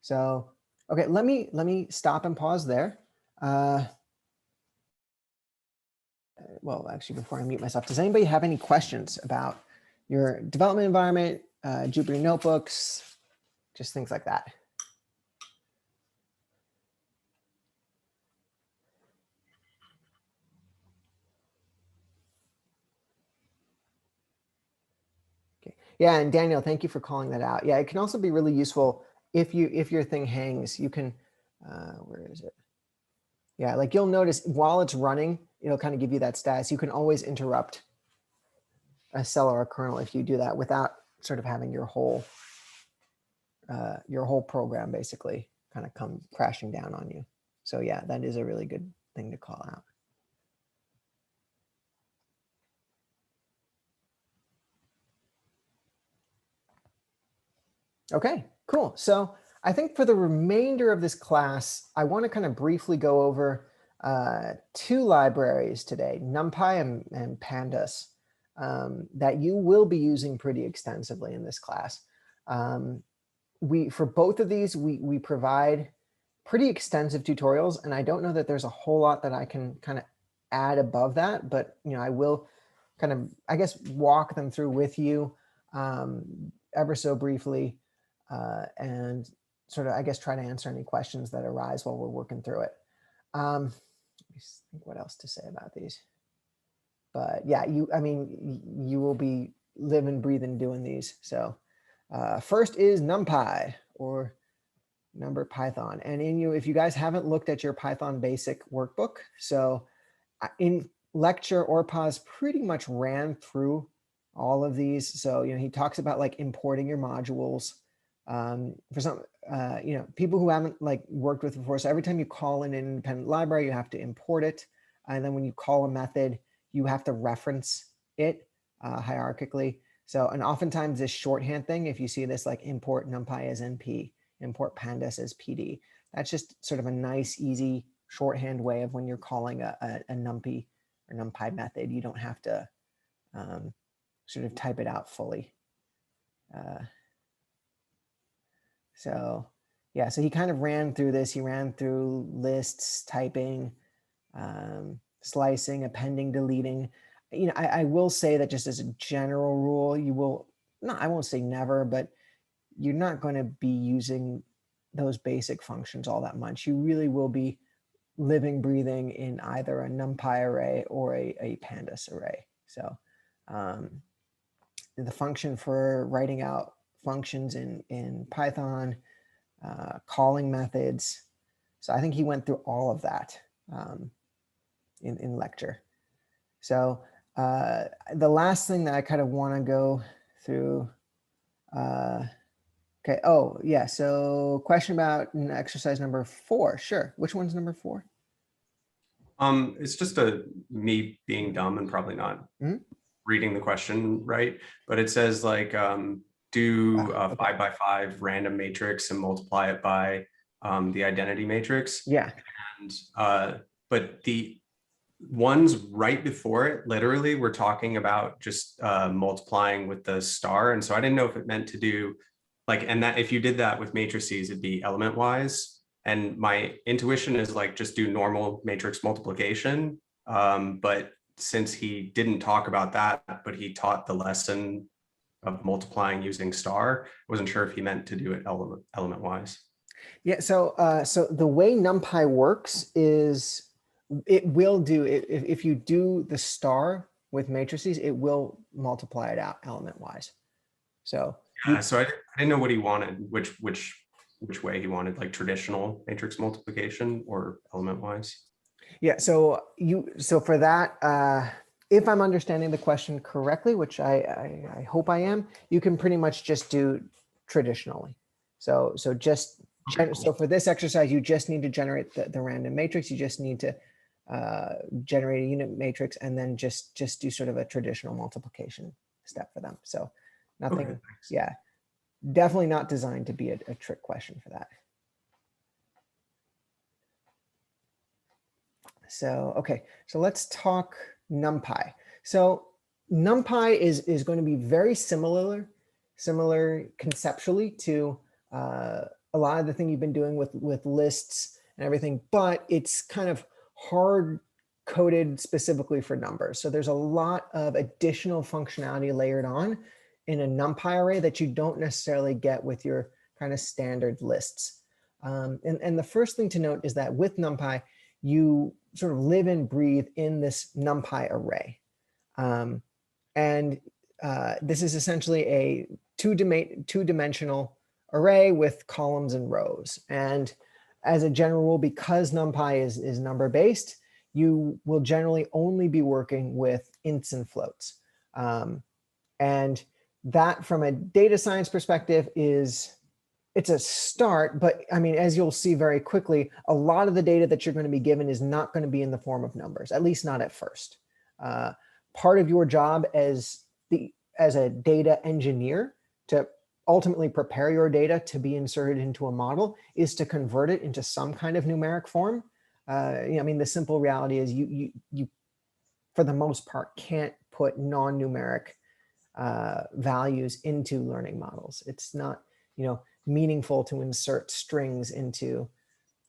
So, okay, let me stop and pause there. Well, actually, before I mute myself, does anybody have any questions about your development environment, Jupyter Notebooks, just things like that? Okay. Yeah, and Daniel, thank you for calling that out. Yeah, it can also be really useful if your thing hangs. You can, where is it? Yeah, like you'll notice while it's running, it'll kind of give you that status. You can always interrupt a cell or a kernel if you do that without sort of having your whole program basically kind of come crashing down on you. So yeah, that is a really good thing to call out. Okay, cool. So I think for the remainder of this class, I want to kind of briefly go over two libraries today, Numpy and Pandas, that you will be using pretty extensively in this class. For both of these, we provide pretty extensive tutorials, and I don't know that there's a whole lot that I can kind of add above that, but I will kind of, I guess, walk them through with you ever so briefly, and sort of, I guess, try to answer any questions that arise while we're working through it. Let me think what else to say about these. But yeah, I mean, you will be living, breathing, doing these. So first is NumPy or number Python. And if you guys haven't looked at your Python basic workbook, so in lecture, Orpaz pretty much ran through all of these. So, he talks about like importing your modules. For some, people who haven't like worked with before. So every time you call in an independent library, you have to import it. And then when you call a method, you have to reference it hierarchically. So, and oftentimes this shorthand thing, if you see this like import NumPy as NP, import Pandas as PD, that's just sort of a nice, easy shorthand way of when you're calling a Numpy or NumPy method, you don't have to sort of type it out fully. So yeah, so he kind of ran through this. He ran through lists, typing, slicing, appending, deleting. I will say that just as a general rule, you will not, I won't say never, but you're not going to be using those basic functions all that much. You really will be living, breathing in either a NumPy array or a Pandas array. So the function for writing out functions in Python, calling methods. So I think he went through all of that in lecture. So the last thing that I kind of want to go through, okay, oh yeah, so question about exercise number 4, sure. Which one's number 4? It's just me being dumb and probably not reading the question right, but it says like do a 5x5 random matrix and multiply it by the identity matrix. Yeah. And but the ones right before it, literally, we're talking about just multiplying with the star, and so I didn't know if it meant to do like, and that if you did that with matrices, it'd be element wise. And my intuition is like just do normal matrix multiplication. But since he didn't talk about that, but he taught the lesson of multiplying using star, I wasn't sure if he meant to do it element wise. Yeah, so so the way NumPy works is it will do, if you do the star with matrices, it will multiply it out element wise. So yeah, so I didn't know what he wanted, which way he wanted, like traditional matrix multiplication or element wise. Yeah, so for that, if I'm understanding the question correctly, which I hope I am, you can pretty much just do traditionally. So just so for this exercise, you just need to generate the random matrix. You just need to generate a unit matrix and then just do sort of a traditional multiplication step for them. So nothing, okay, yeah, definitely not designed to be a trick question for that. So, okay, so let's talk NumPy. So NumPy is going to be very similar conceptually to a lot of the thing you've been doing with lists and everything, but it's kind of hard coded specifically for numbers. So there's a lot of additional functionality layered on in a NumPy array that you don't necessarily get with your kind of standard lists. And the first thing to note is that with NumPy, you sort of live and breathe in this NumPy array. This is essentially a two-dimensional array with columns and rows. And as a general rule, because NumPy is number-based, you will generally only be working with ints and floats. And that from a data science perspective it's a start, but I mean, as you'll see very quickly, a lot of the data that you're going to be given is not going to be in the form of numbers, at least not at first. Part of your job as a data engineer to ultimately prepare your data to be inserted into a model is to convert it into some kind of numeric form. I mean, the simple reality is you for the most part can't put non-numeric values into learning models. It's not, meaningful to insert strings into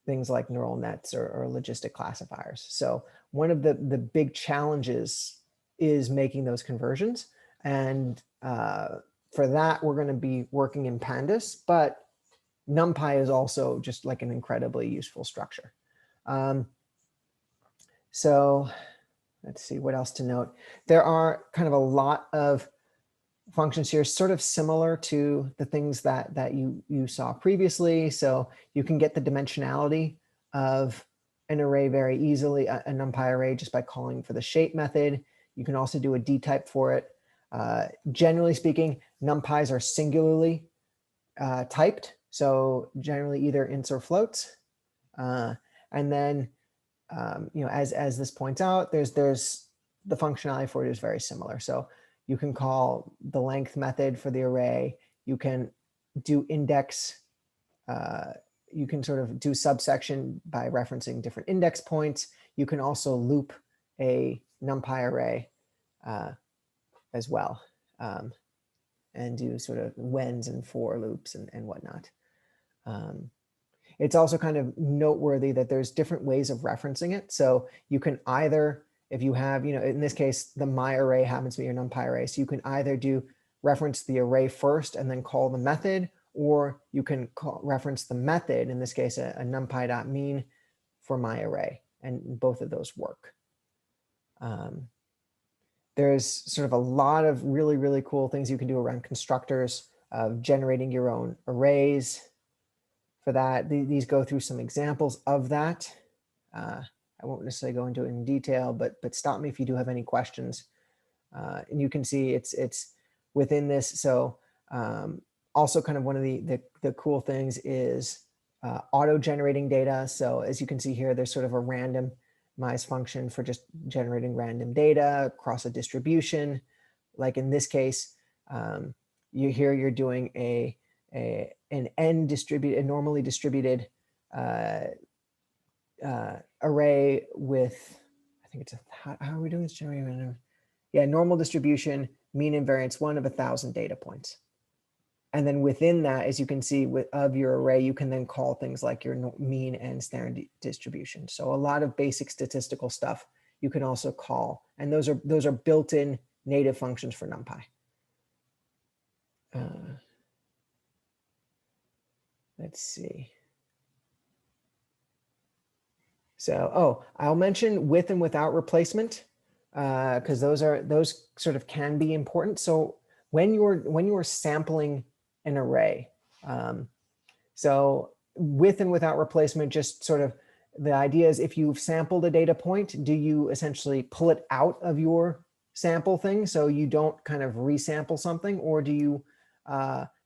things like neural nets or logistic classifiers. So one of the big challenges is making those conversions. And for that, we're going to be working in Pandas, but NumPy is also just like an incredibly useful structure. So let's see what else to note. There are kind of a lot of functions here, sort of similar to the things that you saw previously. So you can get the dimensionality of an array very easily, a NumPy array, just by calling for the shape method. You can also do a dtype for it. Generally speaking, NumPys are singularly typed. So generally either ints or floats. And then, as this points out, there's the functionality for it is very similar. So you can call the length method for the array. You can do index. You can sort of do subsection by referencing different index points. You can also loop a NumPy array as well, and do sort of whens and for loops and whatnot. It's also kind of noteworthy that there's different ways of referencing it. So you can either, if you have, in this case, the my array happens to be your NumPy array. So you can either reference the array first and then call the method, or you can reference the method, in this case, a numpy.mean for my array. And both of those work. There's sort of a lot of really, really cool things you can do around constructors, of generating your own arrays. For that, these go through some examples of that. I won't necessarily go into it in detail, but stop me if you do have any questions. And you can see it's within this. So also kind of one of the cool things is auto-generating data. So as you can see here, there's sort of a randomized function for just generating random data across a distribution. Like in this case, you're doing an normally distributed array with, I think it's how are we doing this? Generating random? Yeah, normal distribution, mean and variance 1 of 1,000 data points. And then within that, as you can see of your array, you can then call things like your mean and standard distribution. So a lot of basic statistical stuff you can also call, and those are built-in native functions for NumPy. Let's see. So, I'll mention with and without replacement, because those sort of can be important. So when you're sampling an array, so with and without replacement, just sort of the idea is if you've sampled a data point, do you essentially pull it out of your sample thing so you don't kind of resample something, or do you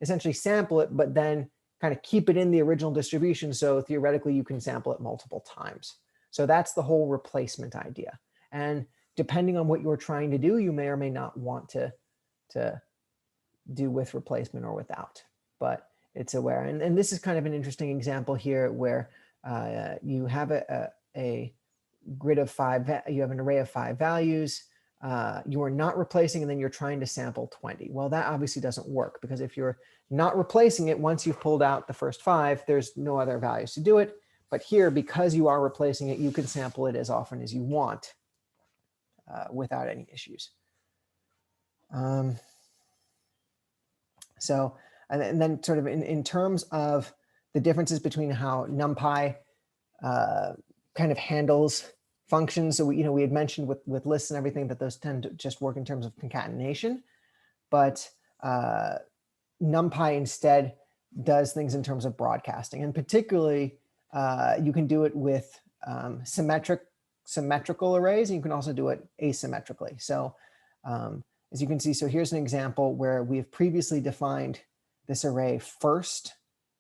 essentially sample it but then kind of keep it in the original distribution, so theoretically you can sample it multiple times? So that's the whole replacement idea. And depending on what you're trying to do, you may or may not want to do with replacement or without, but it's aware. And this is kind of an interesting example here where you have a grid of 5, you have an array of 5 values. You are not replacing, and then you're trying to sample 20. Well, that obviously doesn't work, because if you're not replacing it, once you've pulled out the first 5, there's no other values to do it. But here, because you are replacing it, you can sample it as often as you want without any issues. So, and then sort of in terms of the differences between how NumPy kind of handles functions. So we had mentioned with lists and everything that those tend to just work in terms of concatenation, but NumPy instead does things in terms of broadcasting, and particularly you can do it with symmetrical arrays, and you can also do it asymmetrically. So as you can see, so here's an example where we have previously defined this array first,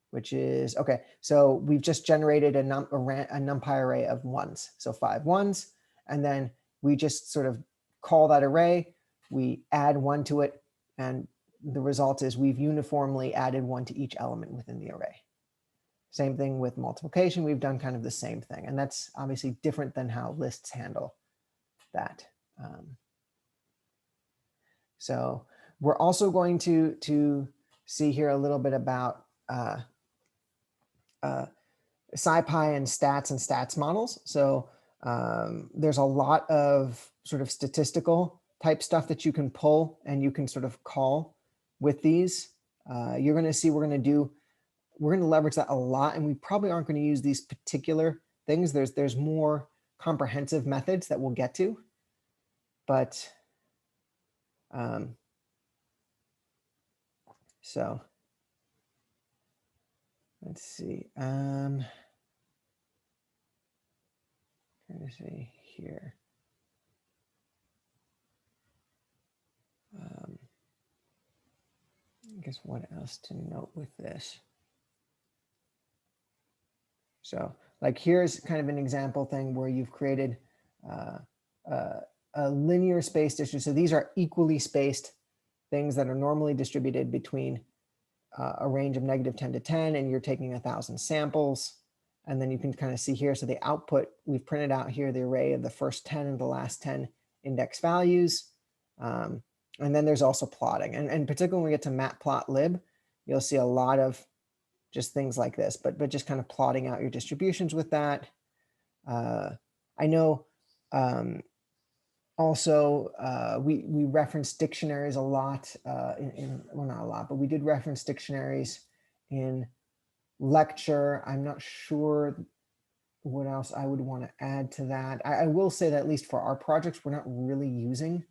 which is, okay, so we've just generated a NumPy array of 1s, so 5 1s, and then we just sort of call that array, we add 1 to it, and the result is we've uniformly added 1 to each element within the array. Same thing with multiplication, we've done kind of the same thing, and that's obviously different than how lists handle that. So we're also going to see here a little bit about SciPy and stats models. So there's a lot of sort of statistical type stuff that you can pull and you can sort of call with these. You're going to see we're going to leverage that a lot, and we probably aren't going to use these particular things. There's more comprehensive methods that we'll get to, but so let's see. Trying to see here. I guess what else to note with this? So like here's kind of an example thing where you've created a linear space distribution. So these are equally spaced things that are normally distributed between a range of -10 to 10, and you're taking 1,000 samples. And then you can kind of see here, so the output, we've printed out here the array of the first 10 and the last 10 index values. And then there's also plotting. And particularly when we get to matplotlib, you'll see a lot of just things like this, but just kind of plotting out your distributions with that. I know also we reference dictionaries a lot, well, not a lot, but we did reference dictionaries in lecture. I'm not sure what else I would want to add to that. I will say that at least for our projects, we're not really using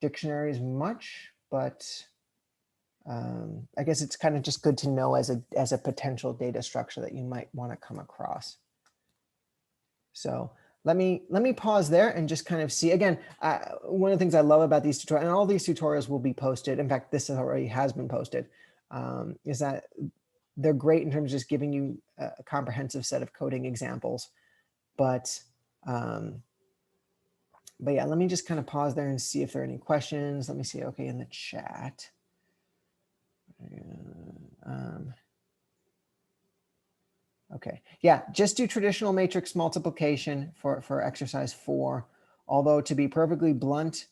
dictionaries much, but I guess it's kind of just good to know as a potential data structure that you might want to come across. So let me pause there and just kind of see again. One of the things I love about these tutorials, and all these tutorials will be posted. In fact, this already has been posted. Is that they're great in terms of just giving you a comprehensive set of coding examples, but yeah, let me just kind of pause there and see if there are any questions. Let me see. Okay, in the chat. Okay, yeah, just do traditional matrix multiplication for exercise 4. Although to be perfectly blunt,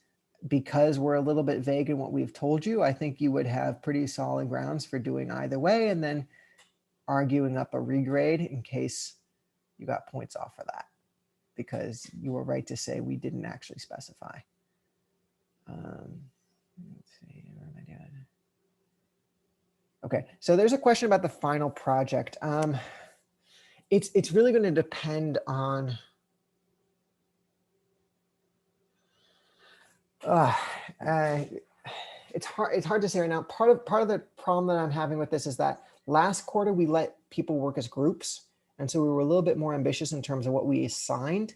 because we're a little bit vague in what we've told you, I think you would have pretty solid grounds for doing either way and then arguing up a regrade in case you got points off for that, because you were right to say we didn't actually specify. Let's see, where am I doing? Okay, so there's a question about the final project. It's really going to depend on it's hard to say right now. Part of the problem that I'm having with this is that last quarter we let people work as groups, and so we were a little bit more ambitious in terms of what we assigned.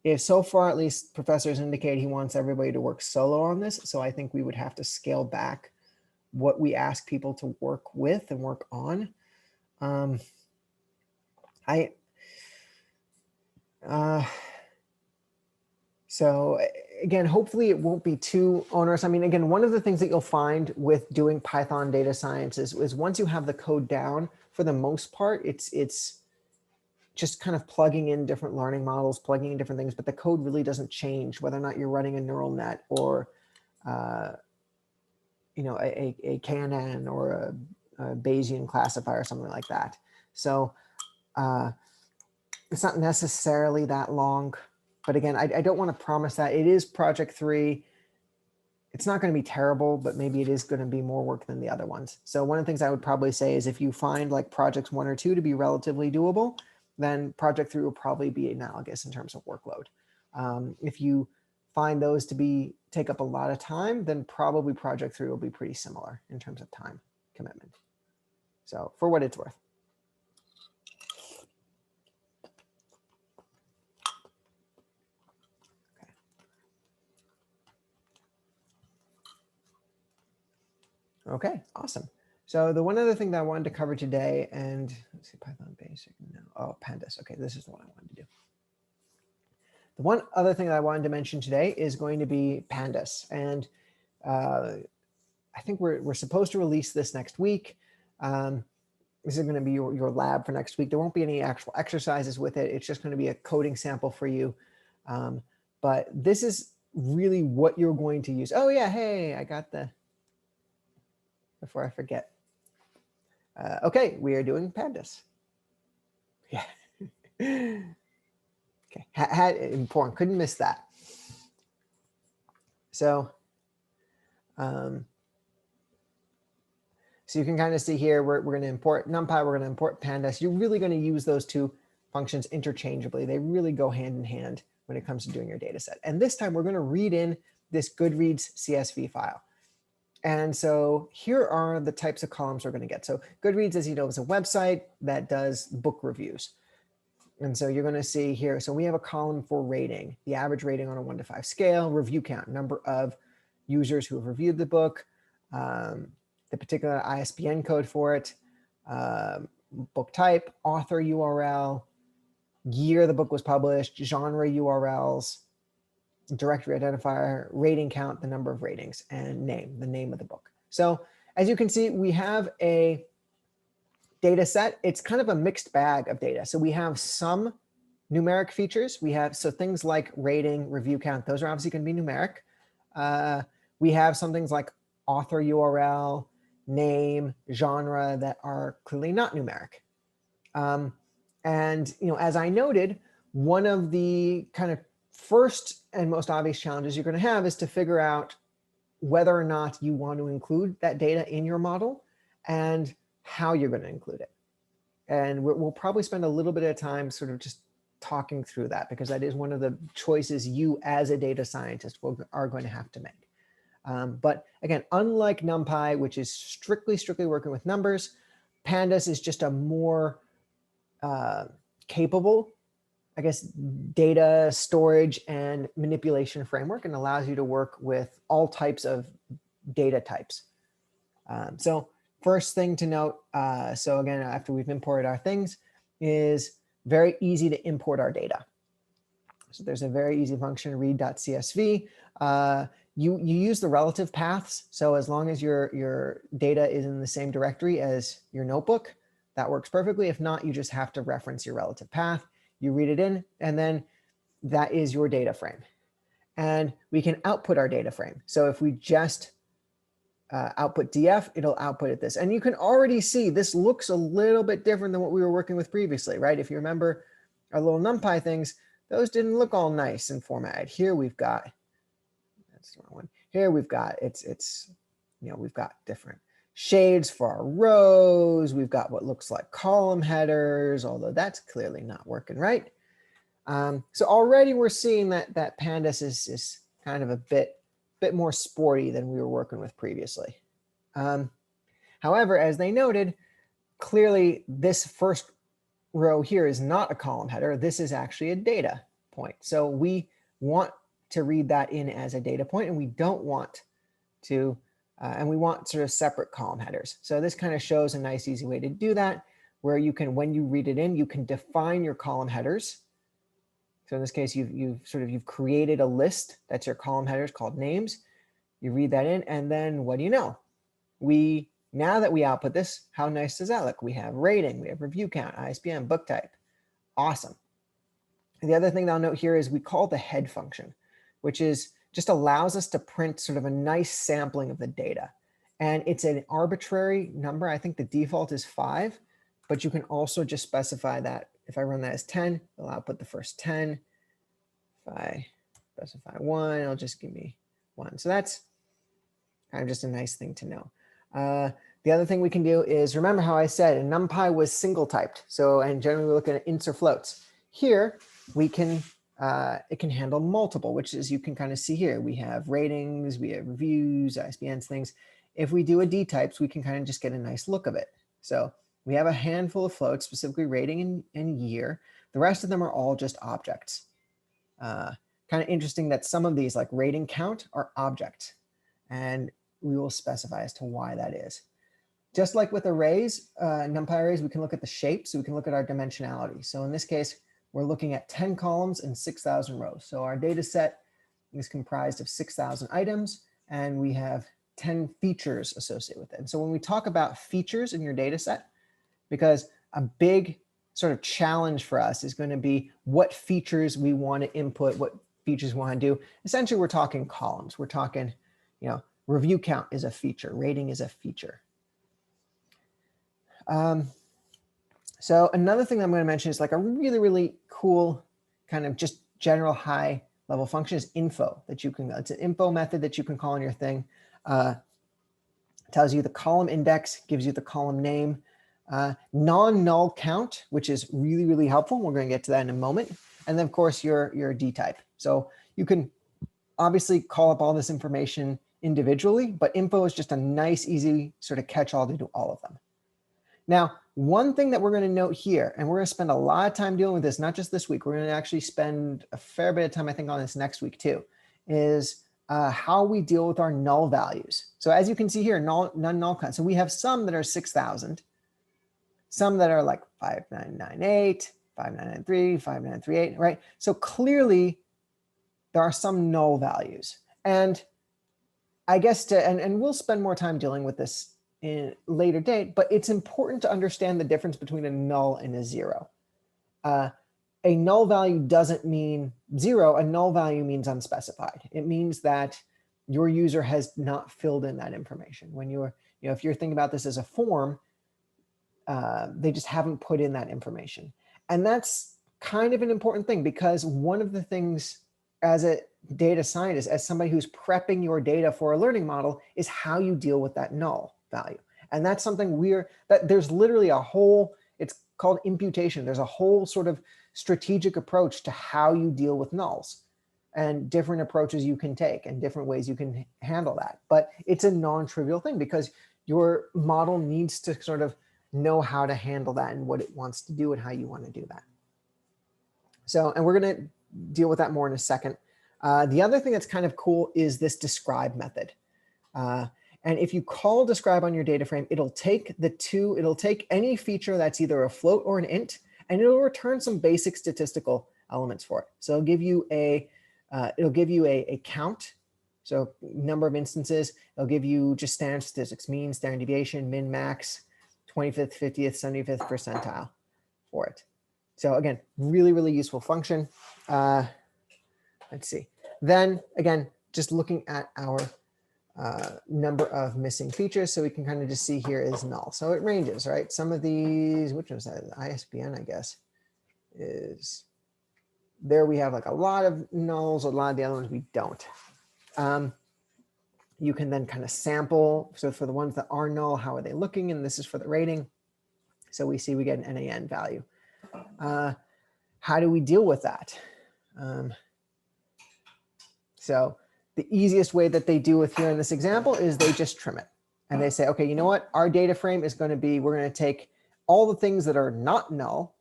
If so far, at least professors indicate he wants everybody to work solo on this, so I think we would have to scale back what we ask people to work with and work on. So again, hopefully it won't be too onerous. I mean, again, one of the things that you'll find with doing Python data science is once you have the code down, for the most part, it's just kind of plugging in different learning models, plugging in different things, but the code really doesn't change whether or not you're running a neural net or you know, a KNN or a Bayesian classifier or something like that. So it's not necessarily that long. But again, I don't want to promise that. It is project 3. It's not going to be terrible, but maybe it is going to be more work than the other ones. So one of the things I would probably say is if you find like projects 1 or 2 to be relatively doable, then project 3 will probably be analogous in terms of workload. If you find those to take up a lot of time, then probably project 3 will be pretty similar in terms of time commitment. So for what it's worth. Okay, awesome. So the one other thing that I wanted to cover today, and let's see, Python basic, no, oh, Pandas. Okay, this is the one I wanted to do. The one other thing that I wanted to mention today is going to be Pandas. And I think we're supposed to release this next week. This is going to be your lab for next week. There won't be any actual exercises with it. It's just going to be a coding sample for you. But this is really what you're going to use. Oh yeah, hey, I got the, before I forget. Okay, we are doing Pandas. Yeah. Okay, had important, couldn't miss that. So, so you can kind of see here, we're going to import NumPy, we're going to import Pandas. You're really going to use those two functions interchangeably. They really go hand in hand when it comes to doing your data set. And this time we're going to read in this Goodreads CSV file. And so here are the types of columns we're going to get. So Goodreads, as you know, is a website that does book reviews. And so you're going to see here, so we have a column for rating, the average rating on a 1 to 5 scale, review count, number of users who have reviewed the book, the particular ISBN code for it, book type, author URL, year the book was published, genre URLs, directory identifier, rating count, the number of ratings, and name, the name of the book. So as you can see, we have a data set. It's kind of a mixed bag of data. So we have some numeric features. We have, so things like rating, review count, those are obviously going to be numeric. We have some things like author URL, name, genre that are clearly not numeric. And as I noted, one of the kind of first and most obvious challenges you're going to have is to figure out whether or not you want to include that data in your model and how you're going to include it. And we'll probably spend a little bit of time sort of just talking through that, because that is one of the choices you as a data scientist are going to have to make. But again, unlike Numpy, which is strictly working with numbers, Pandas is just a more capable, I guess, data storage and manipulation framework, and allows you to work with all types of data types. So first thing to note, so again, after we've imported our things, is very easy to import our data. So there's a very easy function, read.csv. You use the relative paths. So as long as your data is in the same directory as your notebook, that works perfectly. If not, you just have to reference your relative path. You read it in, and then that is your data frame. And we can output our data frame. So if we just output df, it'll output at this. And you can already see this looks a little bit different than what we were working with previously, right? If you remember our little NumPy things, those didn't look all nice and formatted. Here we've got, that's the wrong one. Here we've got, we've got different shades for our rows. We've got what looks like column headers, although that's clearly not working right. So already we're seeing that Pandas is kind of a bit more sporty than we were working with previously. However, as they noted, clearly this first row here is not a column header. This is actually a data point. So we want to read that in as a data point, and we don't want to, and we want sort of separate column headers. So this kind of shows a nice, easy way to do that, where you can, when you read it in, you can define your column headers. So in this case, you've created a list. That's your column headers called names. You read that in, and then what do you know? Now that we output this, how nice does that look? We have rating, we have review count, ISBN, book type. Awesome. And the other thing that I'll note here is we call the head function, which is just allows us to print sort of a nice sampling of the data. And it's an arbitrary number. I think the default is 5, but you can also just specify that. If I run that as 10, it'll output the first 10. If I specify 1, it'll just give me 1. So that's kind of just a nice thing to know. The other thing we can do is, remember how I said NumPy was single typed. So, and generally we look at ints or floats. Here we can, it can handle multiple, which is, you can kind of see here. We have ratings, we have reviews, ISBNs, things. If we do a D types, we can kind of just get a nice look of it. So we have a handful of floats, specifically rating and year. The rest of them are all just objects. Kind of interesting that some of these, like rating count, are objects. And we will specify as to why that is. Just like with arrays, NumPy arrays, we can look at the shape, so we can look at our dimensionality. So in this case, we're looking at 10 columns and 6,000 rows. So our data set is comprised of 6,000 items, and we have 10 features associated with it. And so when we talk about features in your data set, because a big sort of challenge for us is going to be what features we want to input, what features we want to do. Essentially, we're talking columns. We're talking, review count is a feature, rating is a feature. So another thing I'm going to mention is like a really, really cool kind of just general high level function is info that you can, it's an info method that you can call in your thing. Tells you the column index, gives you the column name. non-null count, which is really, really helpful. We're going to get to that in a moment. And then, of course, your D type. So you can obviously call up all this information individually, but info is just a nice, easy sort of catch-all to do all of them. Now, one thing that we're going to note here, and we're going to spend a lot of time dealing with this, not just this week, we're going to actually spend a fair bit of time, I think, on this next week too, is how we deal with our null values. So as you can see here, none-null count. So we have some that are 6,000, some that are like 5998, 5993, 5938, right? So clearly there are some null values. And I guess and we'll spend more time dealing with this in a later date, but it's important to understand the difference between a null and a zero. A null value doesn't mean zero. A null value means unspecified. It means that your user has not filled in that information. When you're, if you're thinking about this as a form, they just haven't put in that information. And that's kind of an important thing, because one of the things as a data scientist, as somebody who's prepping your data for a learning model, is how you deal with that null value. And that's something there's literally a whole, it's called imputation. There's a whole sort of strategic approach to how you deal with nulls, and different approaches you can take and different ways you can handle that. But it's a non-trivial thing, because your model needs to sort of know how to handle that and what it wants to do and how you want to do that. So, and we're going to deal with that more in a second. The other thing that's kind of cool is this describe method. And if you call describe on your data frame, it'll take any feature that's either a float or an int, and it'll return some basic statistical elements for it. So it'll give you a count, so number of instances. It'll give you just standard statistics, mean, standard deviation, min, max, 25th, 50th, 75th percentile for it. So again, really, really useful function. Let's see. Then again, just looking at our number of missing features, so we can kind of just see here is null. So it ranges, right? Some of these, which was that? ISBN, I guess, is there. We have like a lot of nulls, a lot of the other ones we don't. You can then kind of sample. So for the ones that are null, how are they looking? And this is for the rating. So we see we get an NAN value. How do we deal with that? So the easiest way that they deal with here in this example is they just trim it. And they say, okay, you know what? Our data frame is going to be, we're going to take all the things that are not null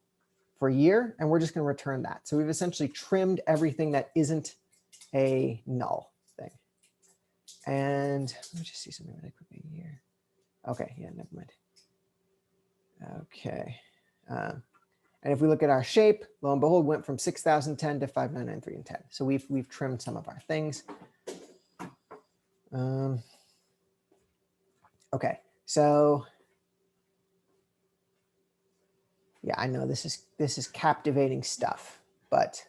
for year, and we're just going to return that. So we've essentially trimmed everything that isn't a null thing. And let me just see something really quickly here. Okay, yeah, never mind. Okay. And if we look at our shape, lo and behold, went from 6,010 to 5,993 and 10. So we've trimmed some of our things. Okay, so yeah, I know this is captivating stuff, but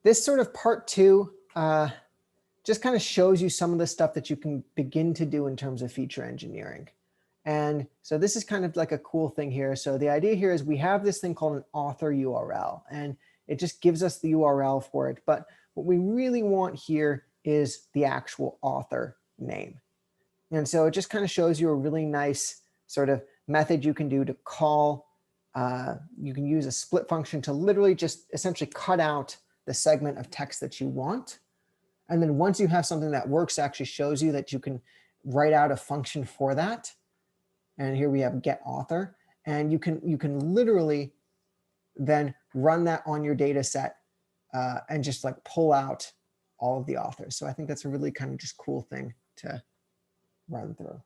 this sort of part two just kind of shows you some of the stuff that you can begin to do in terms of feature engineering. And so this is kind of like a cool thing here. So the idea here is we have this thing called an author URL, and it just gives us the URL for it. But what we really want here is the actual author name. And so it just kind of shows you a really nice sort of method you can do to call. You can use a split function to literally just essentially cut out the segment of text that you want. And then once you have something that works, actually shows you that you can write out a function for that. And here we have get author, and you can literally then run that on your data set and just like pull out all of the authors. So I think that's a really kind of just cool thing to run through.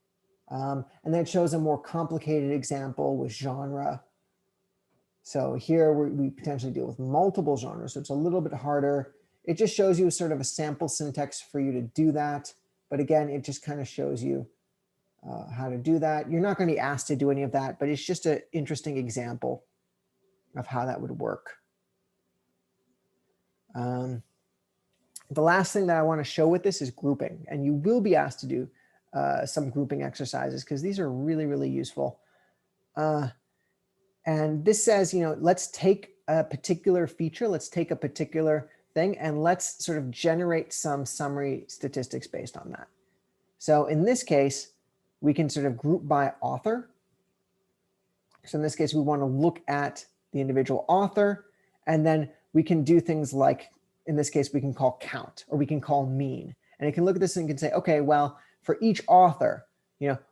And then it shows a more complicated example with genre. So here we potentially deal with multiple genres, so it's a little bit harder. It just shows you sort of a sample syntax for you to do that. But again, it just kind of shows you how to do that. You're not going to be asked to do any of that, but it's just an interesting example of how that would work. The last thing that I want to show with this is grouping, and you will be asked to do some grouping exercises because these are really, really useful. And this says, you know, let's take a particular feature, let's take a particular thing, and let's sort of generate some summary statistics based on that. So in this case, we can sort of group by author. So in this case, we want to look at the individual author, and then we can do things like, in this case, we can call count, or we can call mean. And it can look at this and can say, okay, well, for each author,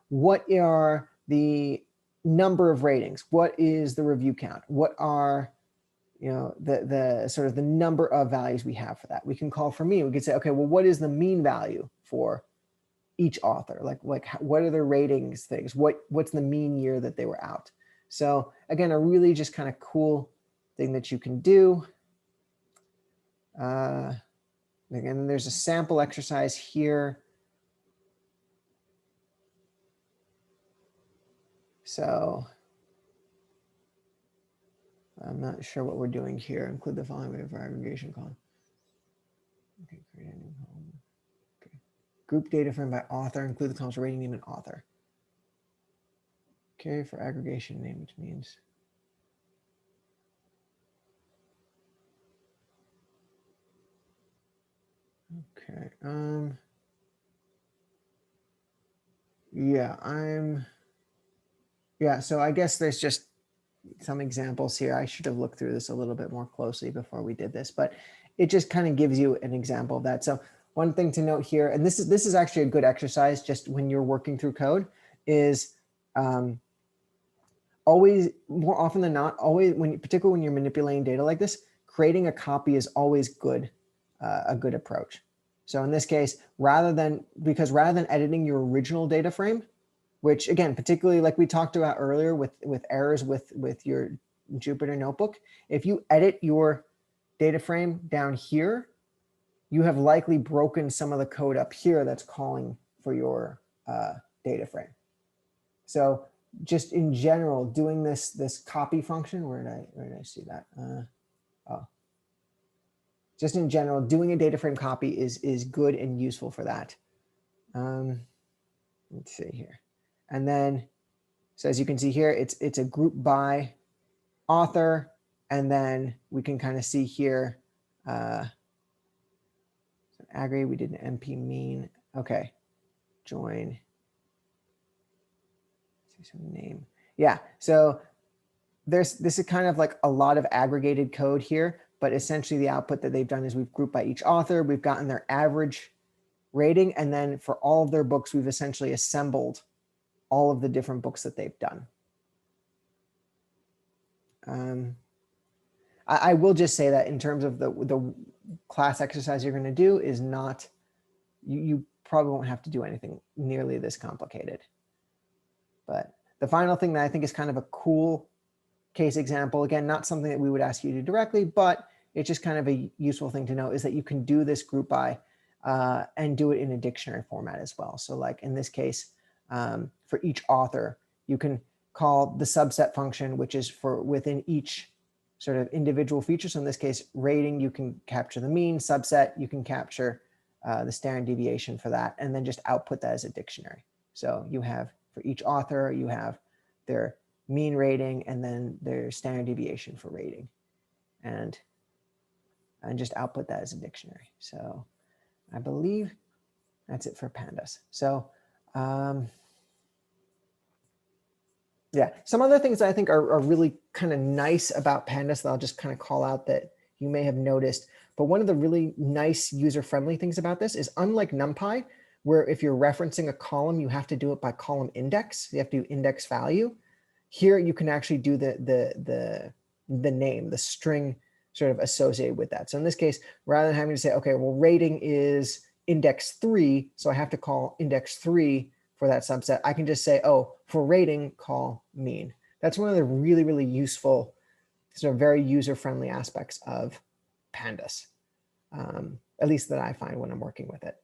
what are the number of ratings? What is the review count? What are the sort of the number of values we have for that? We can call for mean. We could say, okay, well, what is the mean value for each author? Like what are their ratings things? What's the mean year that they were out? So again, a really just kind of cool thing that you can do. Again, there's a sample exercise here. So I'm not sure what we're doing here. Include the following way for aggregation column. Okay, create a new column. Okay. Group data frame by author, include the columns rating name and author. Okay, for aggregation name, which means okay. Yeah, so I guess there's just some examples here. I should have looked through this a little bit more closely before we did this, but it just kind of gives you an example of that. So one thing to note here, and this is actually a good exercise just when you're working through code, is always, more often than not, always particularly when you're manipulating data like this, creating a copy is always good, a good approach. So in this case, rather than editing your original data frame, which again, particularly like we talked about earlier with errors with your Jupyter notebook, if you edit your data frame down here, you have likely broken some of the code up here that's calling for your data frame. So just in general, doing this copy function, where did I see that? Just in general, doing a data frame copy is good and useful for that. Let's see here. And then, so as you can see here, it's a group by author, and then we can kind of see here, aggregate, we did an MP mean. Okay, join, see some name. Yeah, so this is kind of like a lot of aggregated code here, but essentially the output that they've done is we've grouped by each author, we've gotten their average rating, and then for all of their books, we've essentially assembled all of the different books that they've done. I will just say that in terms of the class exercise you're going to do is not, you probably won't have to do anything nearly this complicated. But the final thing that I think is kind of a cool case example, again, not something that we would ask you to do directly, but it's just kind of a useful thing to know, is that you can do this group by and do it in a dictionary format as well. So like in this case, for each author, you can call the subset function, which is for within each sort of individual feature. So in this case, rating, you can capture the mean. Subset, you can capture the standard deviation for that, and then just output that as a dictionary. So you have, for each author, you have their mean rating and then their standard deviation for rating, and just output that as a dictionary. So I believe that's it for Pandas. So yeah, some other things that I think are really kind of nice about Pandas that I'll just kind of call out that you may have noticed. But one of the really nice user-friendly things about this is, unlike Numpy, where if you're referencing a column, you have to do it by column index. You have to do index value. Here you can actually do the name, the string sort of associated with that. So in this case, rather than having to say, okay, well, rating is index 3, so I have to call index 3 for that subset, I can just say, oh, for rating, call mean. That's one of the really, really useful, sort of very user-friendly aspects of Pandas, at least that I find when I'm working with it.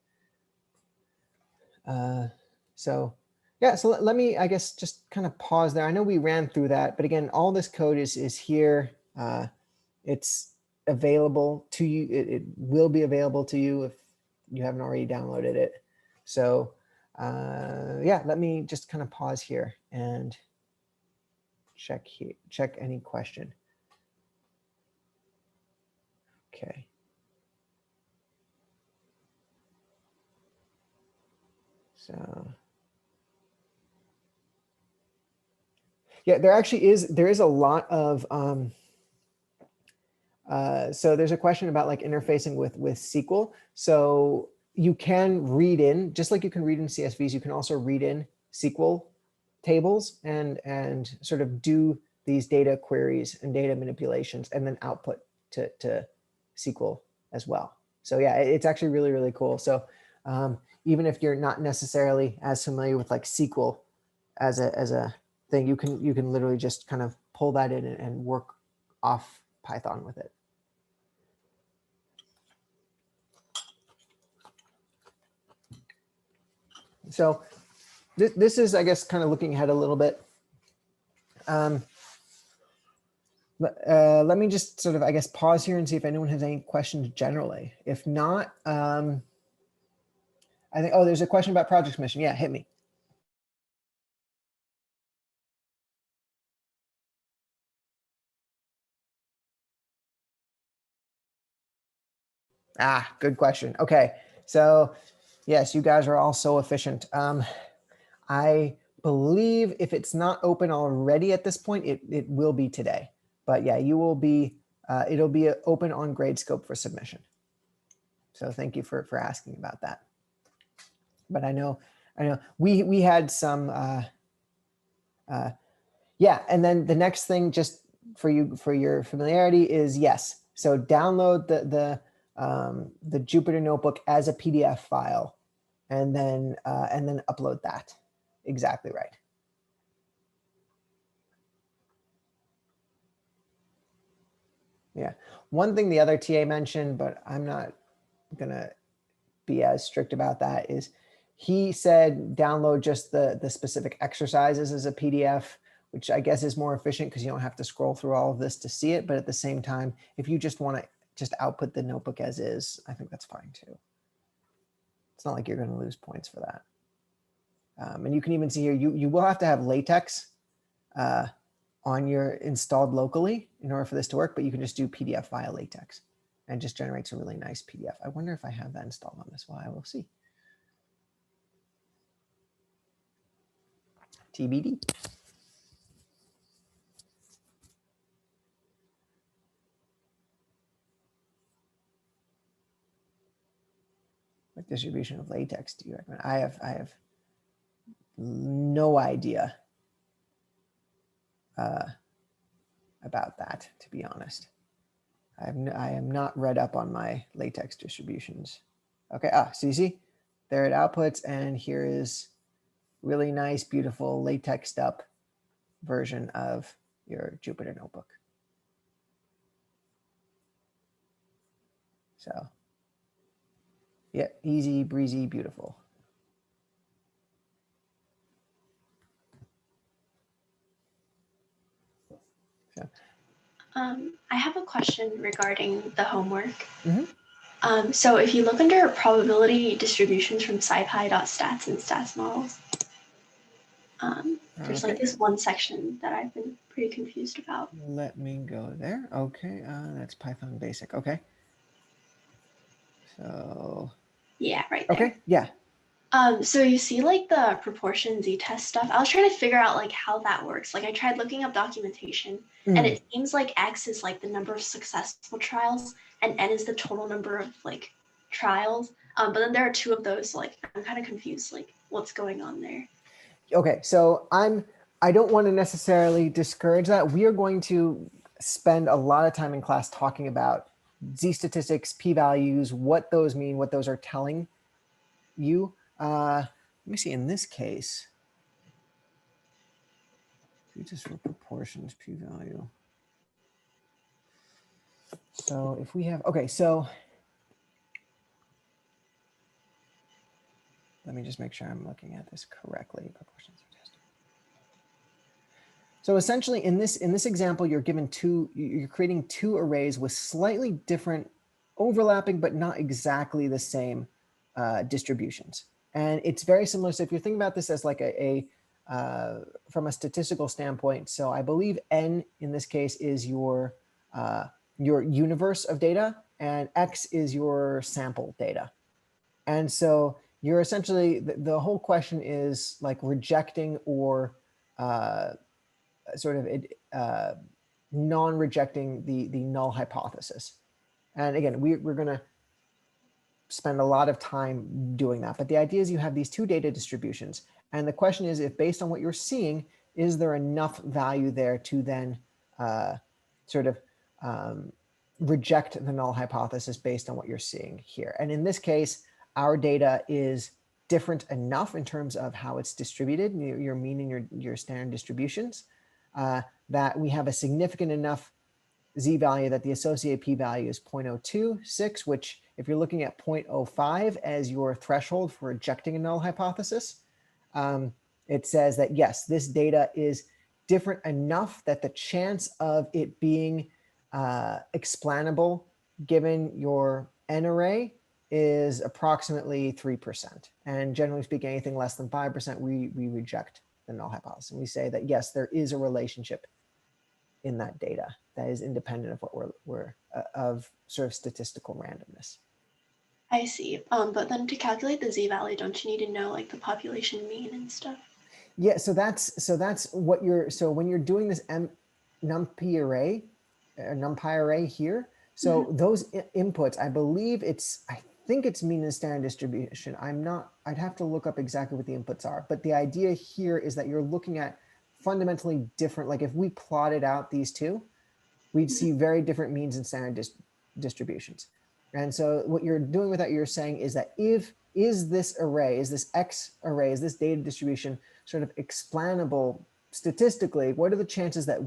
So yeah, so let me, I guess, just kind of pause there. I know we ran through that, but again, all this code is here. It's available to you. It will be available to you if you haven't already downloaded it. So yeah, let me just kind of pause here and check any question. Okay. So Yeah, there actually is, there is a lot of, so there's a question about like interfacing with SQL. So you can read in, just like you can read in CSVs, you can also read in SQL tables and sort of do these data queries and data manipulations and then output to SQL as well. So yeah, it's actually really, really cool. So even if you're not necessarily as familiar with like SQL as a thing, you can literally just kind of pull that in and work off Python with it. So this is, I guess, kind of looking ahead a little bit. Let me just sort of, I guess, pause here and see if anyone has any questions generally. If not, I think, oh, there's a question about project submission. Yeah, hit me. Ah, good question. Okay, so yes, you guys are all so efficient. I believe if it's not open already at this point, it will be today. But yeah, you will be, it'll be open on Gradescope for submission. So thank you for asking about that. But I know we had some, yeah. And then the next thing, just for you, for your familiarity, is yes. So download the Jupyter notebook as a PDF file, and then upload that. Exactly right. Yeah. One thing the other TA mentioned, but I'm not gonna be as strict about that, is he said download just the specific exercises as a PDF, which I guess is more efficient because you don't have to scroll through all of this to see it. But at the same time, if you just want to just output the notebook as is, I think that's fine too. It's not like you're going to lose points for that. And you can even see here, you will have to have LaTeX on your installed locally in order for this to work, but you can just do PDF via LaTeX and just generates a really nice PDF. I wonder if I have that installed on this. Well, I will see. TBD. What distribution of LaTeX do you recommend? I have no idea about that, to be honest. I am not read up on my LaTeX distributions. Okay, so you see, there it outputs, and here is really nice, beautiful LaTexed up version of your Jupyter notebook. So yeah, easy breezy, beautiful. So, I have a question regarding the homework. mm-hmm. So if you look under probability distributions from scipy.stats and stats models, there's like this one section that I've been pretty confused about. Let me go there. Okay, that's Python basic. Okay. So. Yeah, right there. Okay, yeah. So you see like the proportion z-test stuff. I was trying to figure out like how that works. Like I tried looking up documentation and it seems like X is like the number of successful trials and N is the total number of like trials. But then there are two of those, like I'm kind of confused, like what's going on there. Okay, so I don't want to necessarily discourage that. We are going to spend a lot of time in class talking about z-statistics, p-values, what those mean, what those are telling you. Let me see, in this case, just for proportions, p-value. So if we have, okay, so let me just make sure I'm looking at this correctly. Proportions are tested. So essentially in this example, you're creating two arrays with slightly different overlapping, but not exactly the same distributions. And it's very similar. So if you're thinking about this as like from a statistical standpoint, so I believe N in this case is your universe of data and X is your sample data. And so you're essentially, the whole question is like rejecting or sort of non-rejecting the null hypothesis. And again, we're going to spend a lot of time doing that. But the idea is you have these two data distributions. And the question is, if based on what you're seeing, is there enough value there to then sort of reject the null hypothesis based on what you're seeing here? And in this case, our data is different enough in terms of how it's distributed, your mean and your standard distributions, that we have a significant enough z-value that the associated p-value is 0.026, which if you're looking at 0.05 as your threshold for rejecting a null hypothesis, it says that yes, this data is different enough that the chance of it being explainable given your n array is approximately 3%. And generally speaking, anything less than 5%, we reject the null hypothesis. And we say that yes, there is a relationship in that data that is independent of what we're of sort of statistical randomness. I see. But then to calculate the z-value, don't you need to know like the population mean and stuff? Yeah, so that's what you're, so when you're doing this Numpy array here, so those inputs, I believe I think it's mean and standard distribution. I'd have to look up exactly what the inputs are, but the idea here is that you're looking at fundamentally different, like if we plotted out these two, we'd see very different means and standard distributions. And so what you're doing with that, you're saying is that is this array, is this X array, is this data distribution sort of explainable statistically? What are the chances that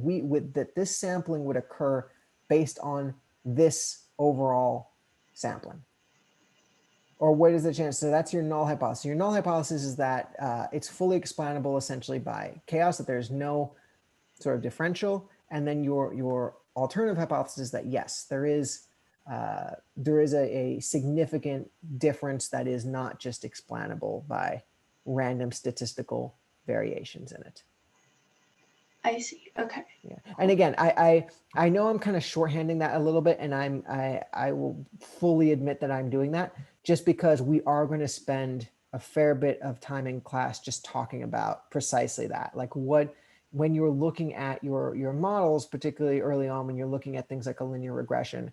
that this sampling would occur based on this overall sampling? Or what is the chance? So that's your null hypothesis. Your null hypothesis is that it's fully explainable essentially by chaos, that there's no sort of differential. And then your alternative hypothesis is that yes, there is a significant difference that is not just explainable by random statistical variations in it. I see. Okay. Yeah. And again, I know I'm kind of shorthanding that a little bit, and I will fully admit that I'm doing that just because we are going to spend a fair bit of time in class just talking about precisely that. Like when you're looking at your models, particularly early on, when you're looking at things like a linear regression,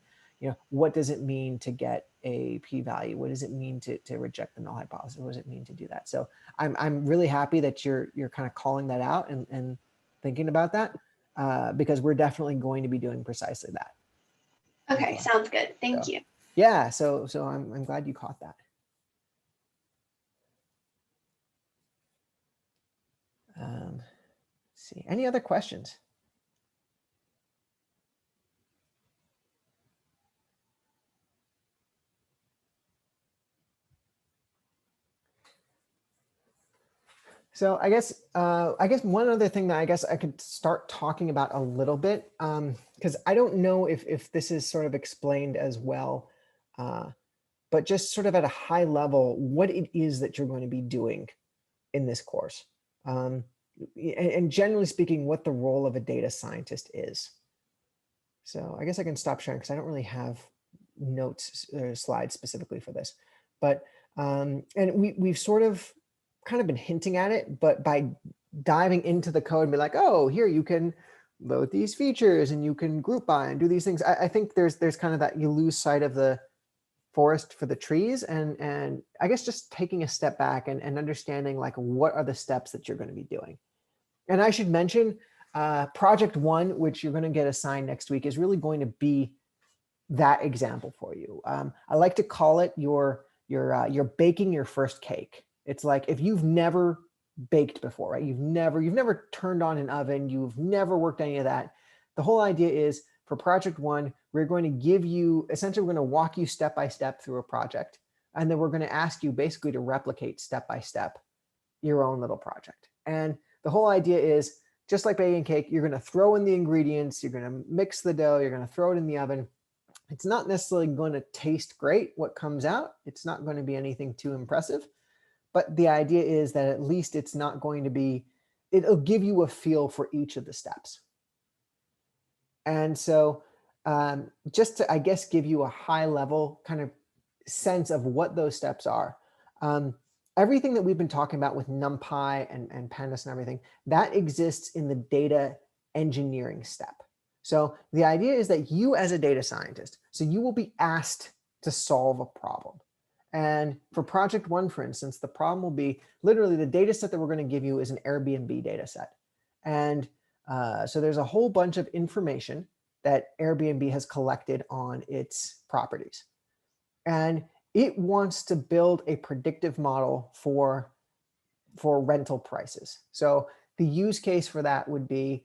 what does it mean to get a p-value? What does it mean to reject the null hypothesis? What does it mean to do that? So I'm really happy that you're kind of calling that out and thinking about that, because we're definitely going to be doing precisely that. Okay, sounds good. Thank you. Yeah, so I'm glad you caught that. Let's see, any other questions? So I guess one other thing that I guess I could start talking about a little bit, because I don't know if this is sort of explained as well, but just sort of at a high level, what it is that you're going to be doing in this course. And generally speaking, what the role of a data scientist is. So I guess I can stop sharing because I don't really have notes or slides specifically for this, but and we've sort of kind of been hinting at it, but by diving into the code and be like, oh, here you can load these features and you can group by and do these things. I think there's kind of that you lose sight of the forest for the trees, and I guess just taking a step back and understanding like what are the steps that you're going to be doing. And I should mention project 1, which you're going to get assigned next week, is really going to be that example for you. I like to call it you're baking your first cake. It's like if you've never baked before, right? You've never turned on an oven, you've never worked any of that. The whole idea is for project 1, we're going to give you, essentially we're going to walk you step by step through a project. And then we're going to ask you basically to replicate step by step your own little project. And the whole idea is just like baking cake, you're going to throw in the ingredients, you're going to mix the dough, you're going to throw it in the oven. It's not necessarily going to taste great what comes out. It's not going to be anything too impressive. But the idea is that at least it's not going to be, it'll give you a feel for each of the steps. And so just to, I guess, give you a high level kind of sense of what those steps are. Everything that we've been talking about with NumPy and Pandas and everything, that exists in the data engineering step. So the idea is that you as a data scientist, so you will be asked to solve a problem. And for project 1, for instance, the problem will be literally the data set that we're going to give you is an Airbnb data set. And so there's a whole bunch of information that Airbnb has collected on its properties. And it wants to build a predictive model for rental prices. So the use case for that would be,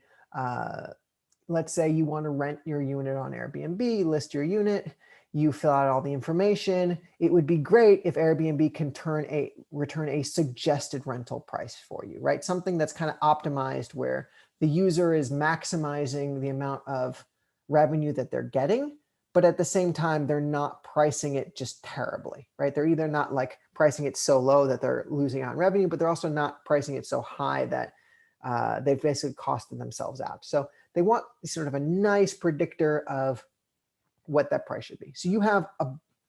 let's say you want to rent your unit on Airbnb, list your unit, you fill out all the information. It would be great if Airbnb can return a suggested rental price for you, right? Something that's kind of optimized where the user is maximizing the amount of revenue that they're getting, but at the same time, they're not pricing it just terribly, right? They're either not like pricing it so low that they're losing out on revenue, but they're also not pricing it so high that they've basically costed themselves out. So they want sort of a nice predictor of what that price should be. So you have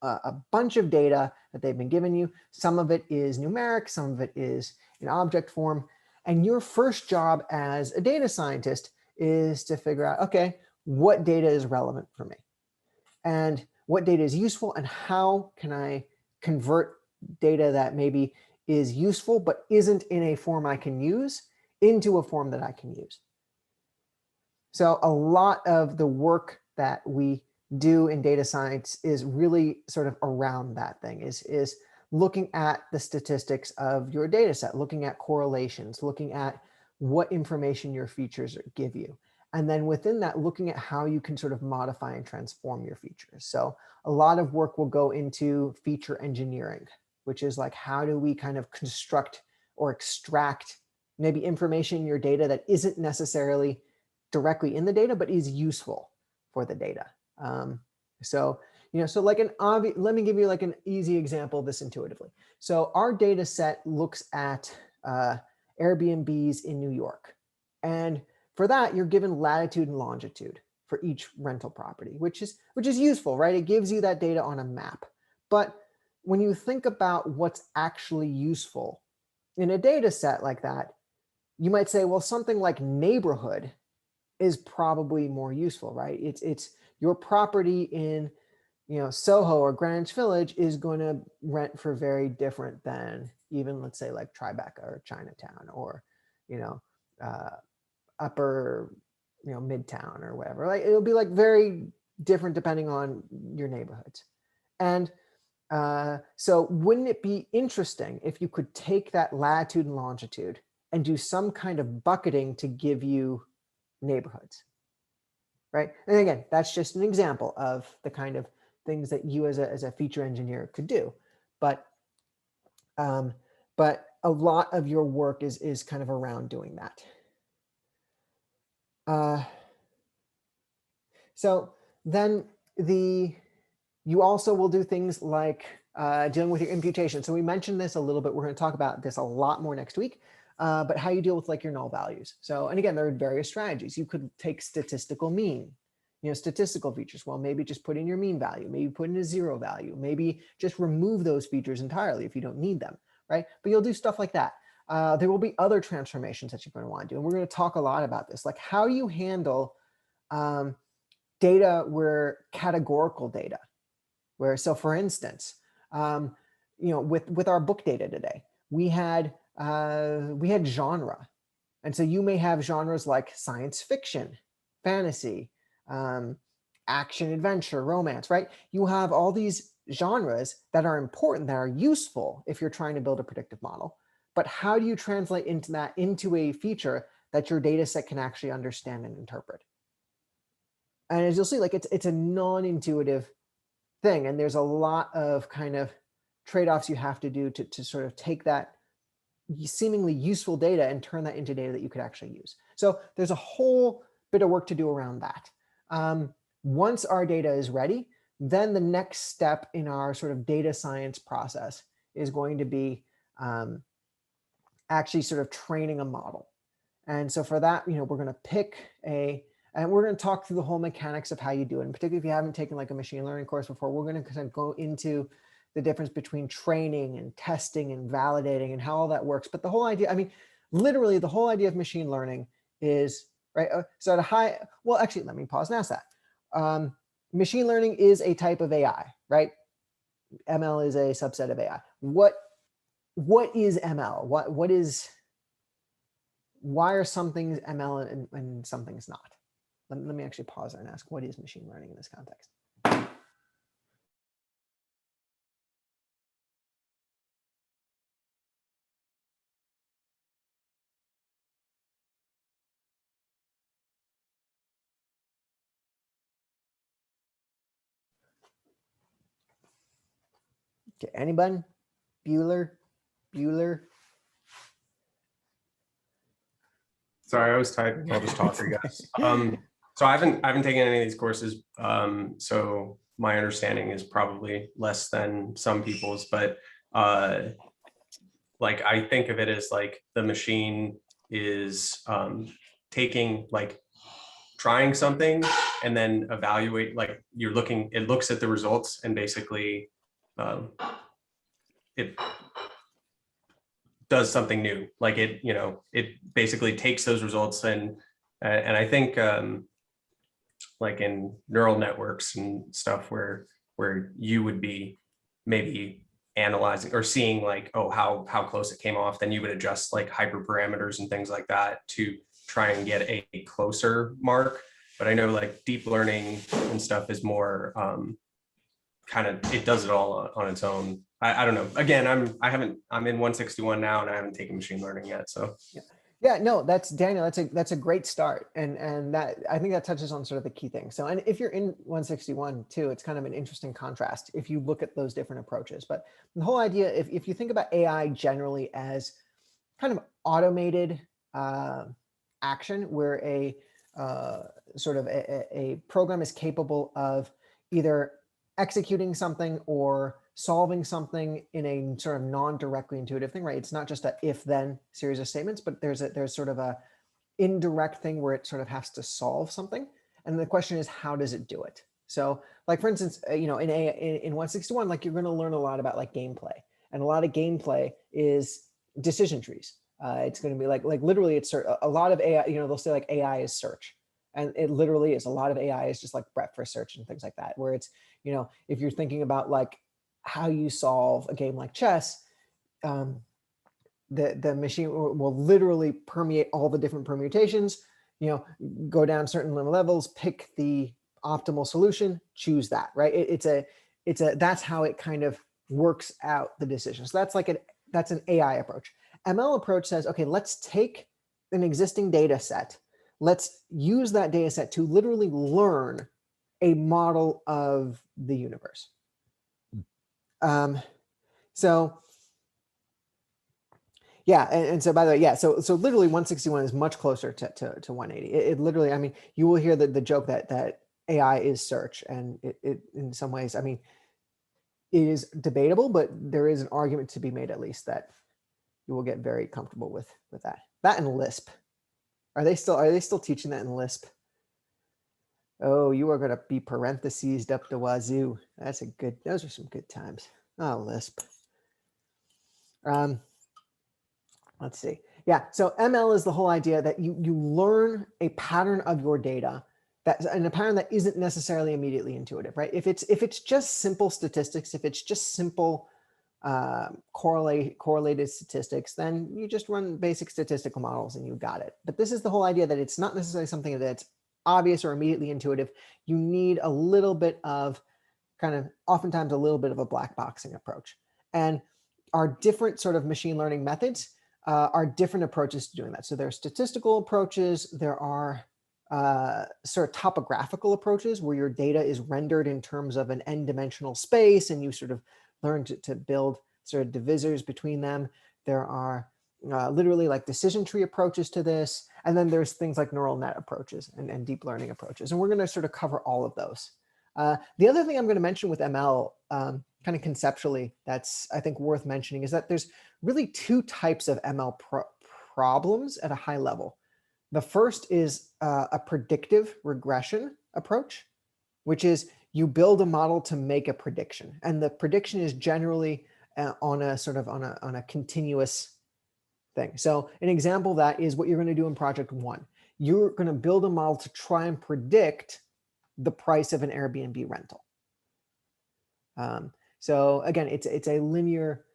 a bunch of data that they've been giving you. Some of it is numeric, some of it is in object form. And your first job as a data scientist is to figure out, okay, what data is relevant for me? And what data is useful, and how can I convert data that maybe is useful but isn't in a form I can use into a form that I can use? So a lot of the work that we do in data science is really sort of around that thing, is looking at the statistics of your data set, looking at correlations, looking at what information your features give you. And then within that, looking at how you can sort of modify and transform your features. So a lot of work will go into feature engineering, which is like, how do we kind of construct or extract maybe information in your data that isn't necessarily directly in the data, but is useful for the data. So like let me give you like an easy example of this intuitively. So our data set looks at Airbnbs in New York. And for that, you're given latitude and longitude for each rental property, which is useful, right? It gives you that data on a map. But when you think about what's actually useful in a data set like that, you might say, well, something like neighborhood is probably more useful, right? It's your property in Soho or Greenwich Village is going to rent for very different than even, let's say, like Tribeca or Chinatown or upper Midtown or whatever. Like it'll be like very different depending on your neighborhoods. And so wouldn't it be interesting if you could take that latitude and longitude and do some kind of bucketing to give you neighborhoods, right? And again, that's just an example of the kind of things that you as a feature engineer could do. But a lot of your work is kind of around doing that. So then you also will do things like dealing with your imputation. So we mentioned this a little bit. We're going to talk about this a lot more next week. But how you deal with like your null values. So, and again, there are various strategies. You could take statistical mean, statistical features. Well, maybe just put in your mean value, maybe put in a 0 value, maybe just remove those features entirely if you don't need them, right? But you'll do stuff like that. There will be other transformations that you're going to want to do. And we're going to talk a lot about this, like how you handle data where categorical data, where, so for instance, with our book data today, we had genre. And so you may have genres like science fiction, fantasy, action, adventure, romance, right? You have all these genres that are important, that are useful if you're trying to build a predictive model. But how do you translate into a feature that your data set can actually understand and interpret? And as you'll see, like it's a non-intuitive thing. And there's a lot of kind of trade-offs you have to do to sort of take that seemingly useful data and turn that into data that you could actually use. So there's a whole bit of work to do around that. Once our data is ready, then the next step in our sort of data science process is going to be actually sort of training a model. And so for that, we're going to pick and we're going to talk through the whole mechanics of how you do it. And particularly if you haven't taken like a machine learning course before, we're going to kind of go into the difference between training and testing and validating and how all that works. But the whole idea, literally the whole idea of machine learning is, right? So at a high, well, actually, let me pause and ask that. Machine learning is a type of AI, right? ML is a subset of AI. What is ML? Why are some things ML and some things not? Let me actually pause and ask, what is machine learning in this context? Okay, anybody? Bueller? Sorry, I was typing. I'll just talk for you guys. So I haven't taken any of these courses. So my understanding is probably less than some people's, but like I think of it as like the machine is taking, like, trying something and then evaluate, like it looks at the results and basically it does something new. Like it basically takes those results and I think like in neural networks and stuff where you would be maybe analyzing or seeing like, oh, how close it came off, then you would adjust like hyperparameters and things like that to try and get a closer mark. But I know like deep learning and stuff is more kind of, it does it all on its own. I don't know. Again, I'm in 161 now and I haven't taken machine learning yet. So yeah, no, that's Daniel. That's a great start, and that, I think that touches on sort of the key thing. So, and if you're in 161 too, it's kind of an interesting contrast if you look at those different approaches. But the whole idea, if you think about AI generally as kind of automated action, where a sort of a program is capable of either executing something or solving something in a sort of non-directly intuitive thing, right? It's not just a if-then series of statements, but there's sort of a indirect thing where it sort of has to solve something. And the question is, how does it do it? So like, for instance, in 161, like you're going to learn a lot about like gameplay, and a lot of gameplay is decision trees. It's going to be like literally it's a lot of AI, they'll say like AI is search. And it literally is, a lot of AI is just like breadth first search and things like that, where it's, if you're thinking about like how you solve a game like chess, the machine will literally permeate all the different permutations, go down certain levels, pick the optimal solution, choose that, right? That's how it kind of works out the decision. So that's an AI approach. ML approach says, okay, let's take an existing data set. Let's use that data set to literally learn a model of the universe. So yeah, and so by the way, yeah, so literally 161 is much closer to 180. It literally, I mean, you will hear the joke that AI is search, and it in some ways, I mean, it is debatable, but there is an argument to be made at least that you will get very comfortable with that. That and Lisp. Are they still teaching that in Lisp? Oh, you are going to be parenthesesed up the wazoo. Those are some good times. Oh, Lisp. Let's see. Yeah, so ML is the whole idea that you learn a pattern of your data, and a pattern that isn't necessarily immediately intuitive, right? If it's just simple statistics, if it's just simple correlated statistics, then you just run basic statistical models and you got it. But this is the whole idea that it's not necessarily something that's obvious or immediately intuitive. You need a little bit of oftentimes a little bit of a black boxing approach. And our different sort of machine learning methods are different approaches to doing that. So there are statistical approaches, there are sort of topographical approaches where your data is rendered in terms of an n-dimensional space and you sort of learn to build sort of divisors between them. There are literally like decision tree approaches to this. And then there's things like neural net approaches and deep learning approaches. And we're going to sort of cover all of those. The other thing I'm going to mention with ML, kind of conceptually, that's I think worth mentioning, is that there's really two types of ML problems at a high level. The first is a predictive regression approach, which is you build a model to make a prediction, and the prediction is generally on a continuous thing. So an example of that is what you're going to do in project 1. you're going to build a model to try and predict the price of an Airbnb rental. So again, it's a linear.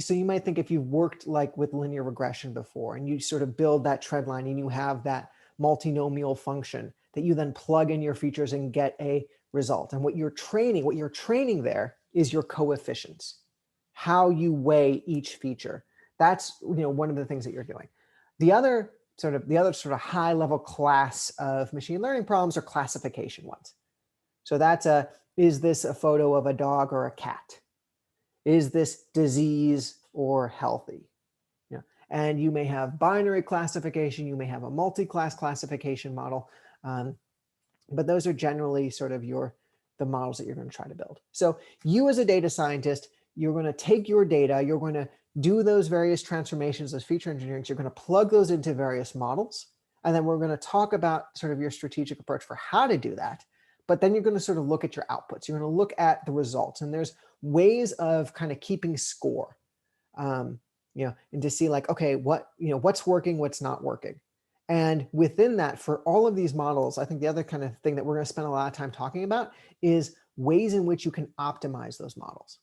So you might think if you've worked like with linear regression before and you sort of build that trend line and you have that multinomial function that you then plug in your features and get a result. And what you're training there is your coefficients, how you weigh each feature. That's, you know, one of the things that you're doing. The other sort of high level class of machine learning problems are classification ones. So that's is this a photo of a dog or a cat? Is this disease or healthy? You know, and you may have binary classification, you may have a multi-class classification model, but those are generally sort of the models that you're going to try to build. So you as a data scientist, you're going to take your data, you're going to do those various transformations, those feature engineerings, you're going to plug those into various models, and then we're going to talk about sort of your strategic approach for how to do that. But then you're going to sort of look at your outputs. You're going to look at the results, and there's ways of kind of keeping score, you know, and to see like, okay, what's working, what's not working. And within that, for all of these models, I think the other kind of thing that we're going to spend a lot of time talking about is ways in which you can optimize those models.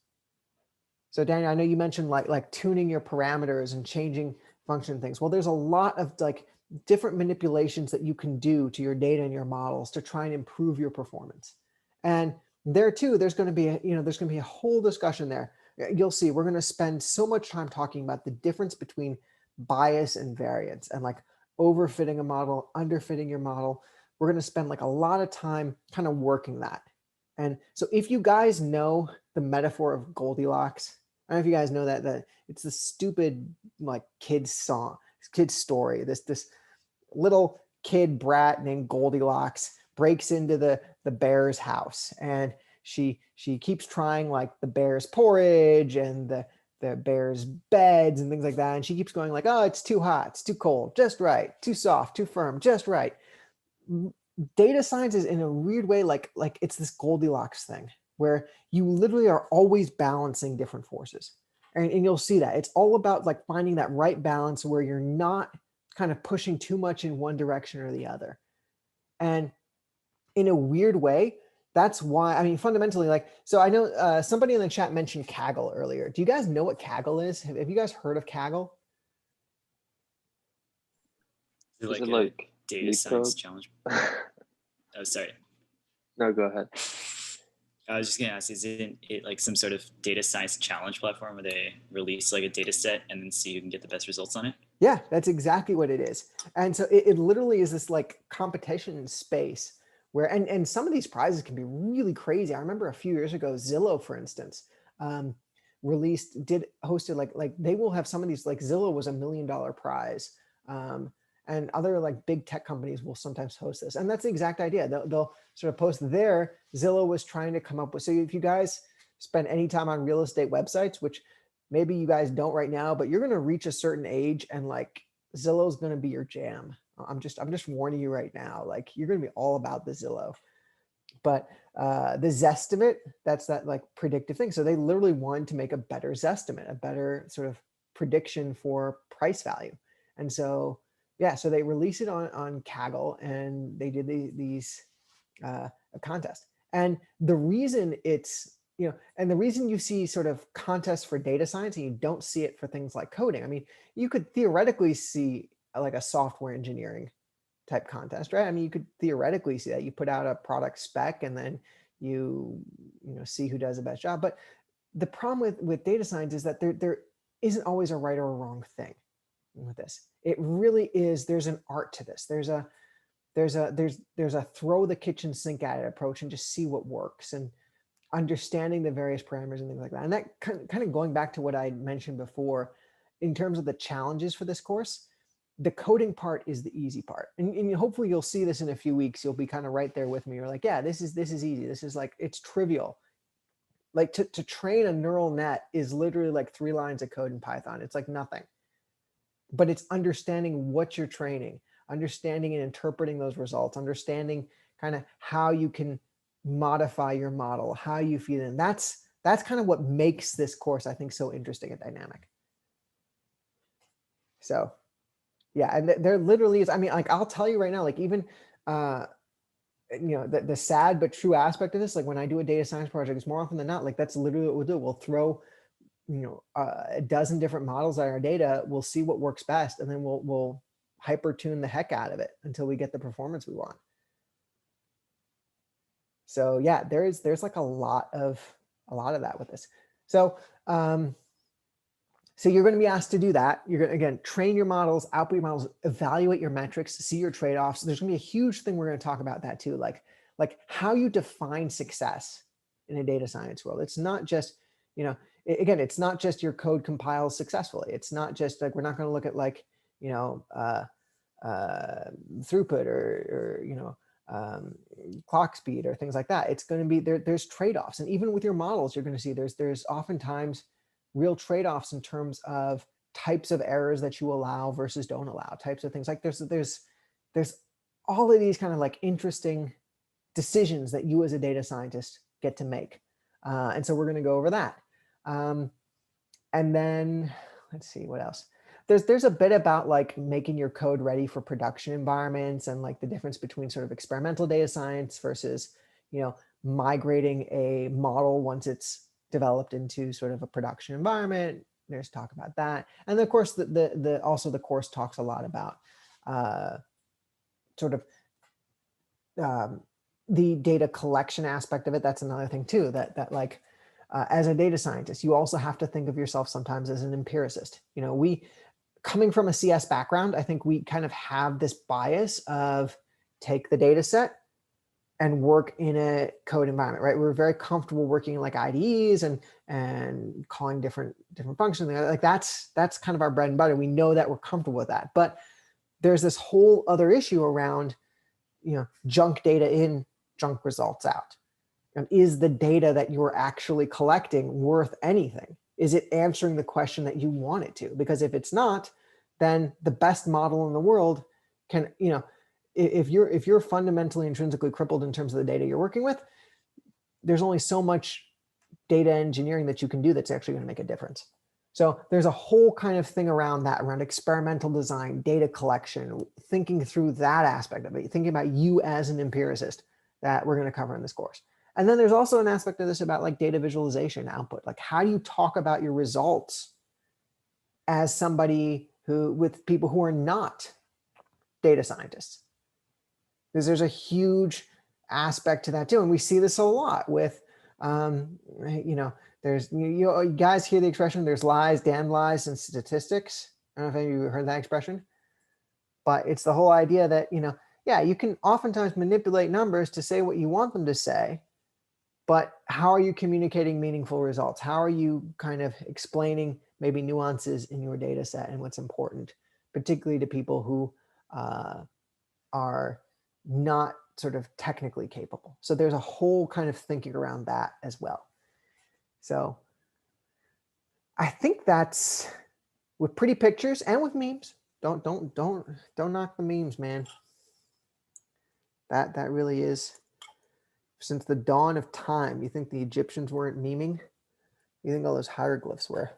So Daniel, I know you mentioned like tuning your parameters and changing function things. Well, there's a lot of like different manipulations that you can do to your data and your models to try and improve your performance. And there too, there's going to be a whole discussion there. You'll see, we're going to spend so much time talking about the difference between bias and variance and like overfitting a model, underfitting your model. We're going to spend like a lot of time kind of working that. And so if you guys know the metaphor of Goldilocks, I don't know if you guys know that it's the stupid like kids song, kid's story. This little kid brat named Goldilocks breaks into the bear's house, and she keeps trying like the bear's porridge and the bear's beds and things like that. And she keeps going like, oh, it's too hot, it's too cold, just right, too soft, too firm, just right. Data science is in a weird way like it's this Goldilocks thing where you literally are always balancing different forces. And you'll see that it's all about like finding that right balance where you're not kind of pushing too much in one direction or the other. And in a weird way, that's why, I mean, fundamentally, like, so I know somebody in the chat mentioned Kaggle earlier. Do you guys know what Kaggle is? Have you guys heard of Kaggle? Is Is it it like data leak science code? challenge? Oh, sorry. No, go ahead. I was just gonna ask, isn't it like some sort of data science challenge platform where they release like a data set and then see who can get the best results on it? Yeah, that's exactly what it is. And so it literally is this like competition space where, and some of these prizes can be really crazy. I remember a few years ago, Zillow, for instance, hosted like they will have some of these, like Zillow was $1 million prize. And other like big tech companies will sometimes host this. And that's the exact idea. They'll sort of post there. Zillow was trying to come up with, so if you guys spend any time on real estate websites, which maybe you guys don't right now, but you're going to reach a certain age and like Zillow's going to be your jam. I'm just warning you right now, like you're going to be all about the Zillow. But the Zestimate, that's that like predictive thing. So they literally wanted to make a better Zestimate, a better sort of prediction for price value. And so, yeah, so they released it on Kaggle and they did these a contest. And the reason it's, you know, and the reason you see sort of contests for data science and you don't see it for things like coding. I mean, you could theoretically see like a software engineering type contest, right? I mean, you could theoretically see that you put out a product spec and then you see who does the best job. But the problem with data science is that there isn't always a right or a wrong thing with this. It really is, there's an art to this. There's a throw the kitchen sink at it approach and just see what works and understanding the various parameters and things like that. And that kind of going back to what I mentioned before, in terms of the challenges for this course, the coding part is the easy part. And hopefully you'll see this in a few weeks. You'll be kind of right there with me. You're like, yeah, this is easy. This is like, it's trivial. Like to train a neural net is literally like 3 lines of code in Python. It's like nothing. But it's understanding what you're training, understanding and interpreting those results, understanding kind of how you can modify your model, how you feed in. That's kind of what makes this course, I think, so interesting and dynamic. So Yeah, and there literally is. I mean, like I'll tell you right now, like even the sad but true aspect of this, like when I do a data science project, it's more often than not, like that's literally what we'll do. We'll throw a dozen different models at our data. We'll see what works best, and then we'll hyper tune the heck out of it until we get the performance we want. So yeah, there's like a lot of that with this. So so you're going to be asked to do that. You're going to, again, train your models, output your models, evaluate your metrics, see your trade-offs. There's going to be a huge thing we're going to talk about that too, like how you define success in a data science world. It's not just, again, it's not just your code compiles successfully. It's not just like, we're not going to look at like, throughput or clock speed or things like that. It's going to be there's trade-offs. And even with your models, you're going to see there's oftentimes real trade-offs in terms of types of errors that you allow versus don't allow, types of things. Like there's all of these kind of like interesting decisions that you as a data scientist get to make. And so we're going to go over that. And then let's see what else. There's a bit about like making your code ready for production environments and like the difference between sort of experimental data science versus, migrating a model once it's developed into sort of a production environment. There's talk about that. And of course, also the course talks a lot about sort of the data collection aspect of it. That's another thing too, that like as a data scientist, you also have to think of yourself sometimes as an empiricist. We coming from a CS background, I think we kind of have this bias of take the data set and work in a code environment, right? We're very comfortable working in like IDEs and calling different functions. Like that's kind of our bread and butter. We know that we're comfortable with that. But there's this whole other issue around, junk data in, junk results out. And is the data that you're actually collecting worth anything? Is it answering the question that you want it to? Because if it's not, then the best model in the world can, if you're fundamentally intrinsically crippled in terms of the data you're working with, there's only so much data engineering that you can do that's actually going to make a difference. So there's a whole kind of thing around that, around experimental design, data collection, thinking through that aspect of it, thinking about you as an empiricist that we're going to cover in this course. And then there's also an aspect of this about like data visualization output. Like how do you talk about your results as somebody with people who are not data scientists? Because there's a huge aspect to that too. And we see this a lot with, there's, you guys hear the expression, there's lies, damn lies, and statistics. I don't know if any of you heard that expression, but it's the whole idea that, yeah, you can oftentimes manipulate numbers to say what you want them to say, but how are you communicating meaningful results? How are you kind of explaining maybe nuances in your data set and what's important, particularly to people who are not sort of technically capable? So there's a whole kind of thinking around that as well. So I think that's with pretty pictures and with memes. Don't knock the memes, man. That really is, since the dawn of time. You think the Egyptians weren't memeing? You think all those hieroglyphs were?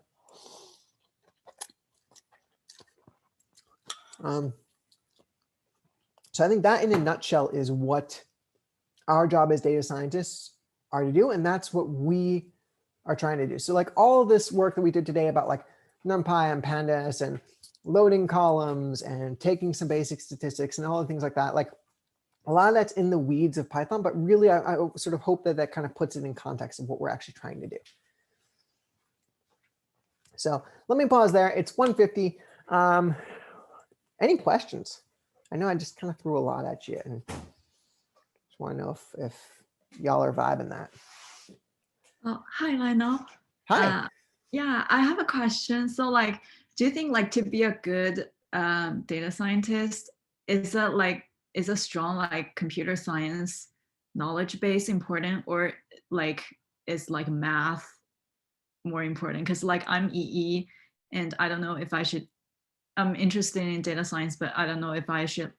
So I think that in a nutshell is what our job as data scientists are to do. And that's what we are trying to do. So like all of this work that we did today about like Numpy and Pandas and loading columns and taking some basic statistics and all the things like that, like a lot of that's in the weeds of Python, but really I sort of hope that that kind of puts it in context of what we're actually trying to do. So let me pause there. It's 1:50. Any questions? I know I just kind of threw a lot at you and just want to know if y'all are vibing that. Oh, hi, Lionel. Hi. Yeah, I have a question. So like, do you think like to be a good data scientist, is a strong like computer science knowledge base important, or like is like math more important? Because like I'm EE and I don't know if I should, I'm interested in data science, but I don't know if I should,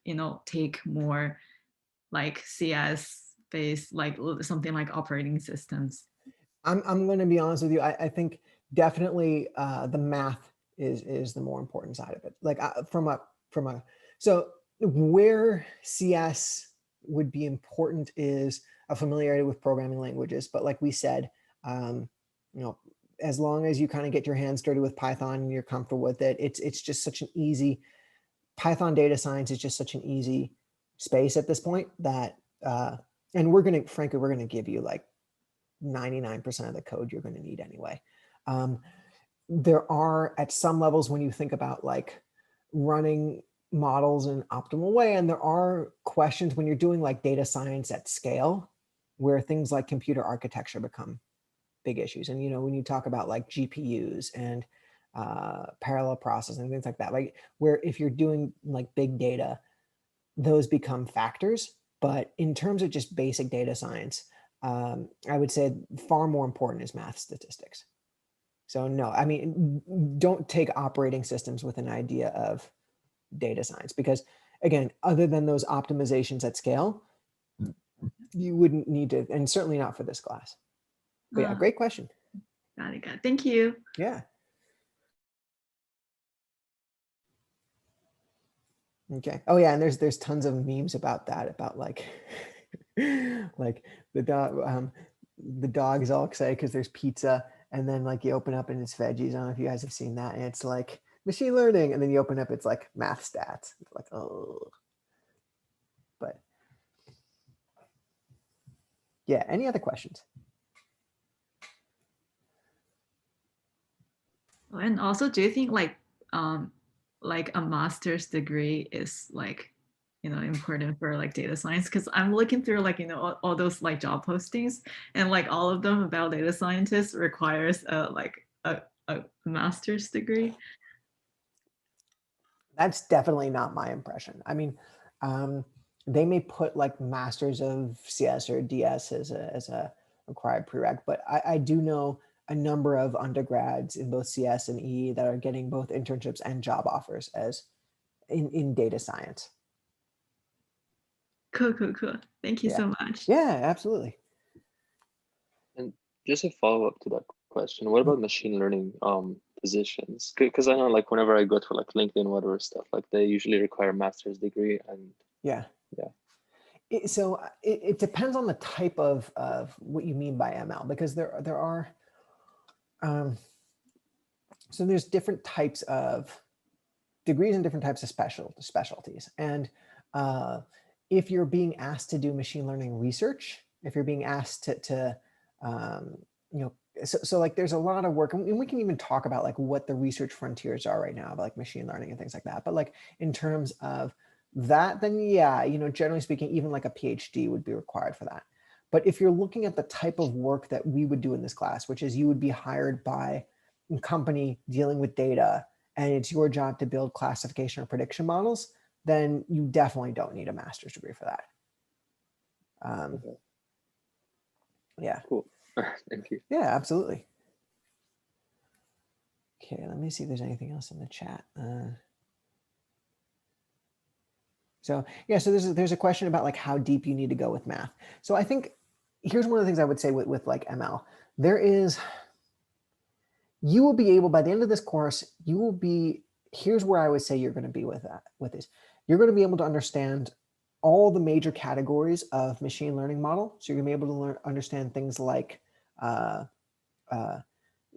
take more like CS based, like something like operating systems. I'm going to be honest with you. I think definitely the math is the more important side of it. Like from a So where CS would be important is a familiarity with programming languages. But like we said, as long as you kind of get your hands dirty with Python and you're comfortable with it, it's just such an easy, Python data science is just such an easy space at this point that, and we're going to give you like 99% of the code you're going to need anyway. There are at some levels when you think about like running models in an optimal way, and there are questions when you're doing like data science at scale where things like computer architecture become big issues. And, when you talk about like GPUs and parallel processing, things like that, like where if you're doing like big data, those become factors. But in terms of just basic data science, I would say far more important is math statistics. So no, I mean, don't take operating systems with an idea of data science, because again, other than those optimizations at scale, you wouldn't need to, and certainly not for this class. But yeah, great question. Got it. Thank you. Yeah. Okay. Oh yeah, and there's tons of memes about that, about like like the dog's all excited because there's pizza, and then like you open up and it's veggies. I don't know if you guys have seen that, and it's like machine learning, and then you open up, it's like math stats. It's like, oh. But yeah, any other questions? And also, do you think like a master's degree is like, important for like data science? Because I'm looking through like, all those like job postings, and like all of them about data scientists requires like a master's degree. That's definitely not my impression. I mean, they may put like masters of CS or DS as a required prereq, but I do know a number of undergrads in both CS and EE that are getting both internships and job offers as in data science. Cool. Thank you so much. Yeah, absolutely. And just a follow-up to that question, what about machine learning positions? Because I know like whenever I go to like LinkedIn, whatever stuff, like they usually require a master's degree. And yeah. So it depends on the type of what you mean by ML, because there are so there's different types of degrees and different types of specialties. And if you're being asked to do machine learning research, if you're being asked to so like there's a lot of work, and we can even talk about like what the research frontiers are right now about like machine learning and things like that. But like in terms of that, then yeah, generally speaking, even like a PhD would be required for that. But if you're looking at the type of work that we would do in this class, which is you would be hired by a company dealing with data, and it's your job to build classification or prediction models, then you definitely don't need a master's degree for that. Yeah. Cool. Thank you. Yeah, absolutely. Okay, let me see if there's anything else in the chat. So yeah, so there's a question about like how deep you need to go with math. So I think here's one of the things I would say with like ML. You will be able, by the end of this course, here's where I would say you're going to be with this. You're going to be able to understand all the major categories of machine learning model. So you're going to be able to understand things like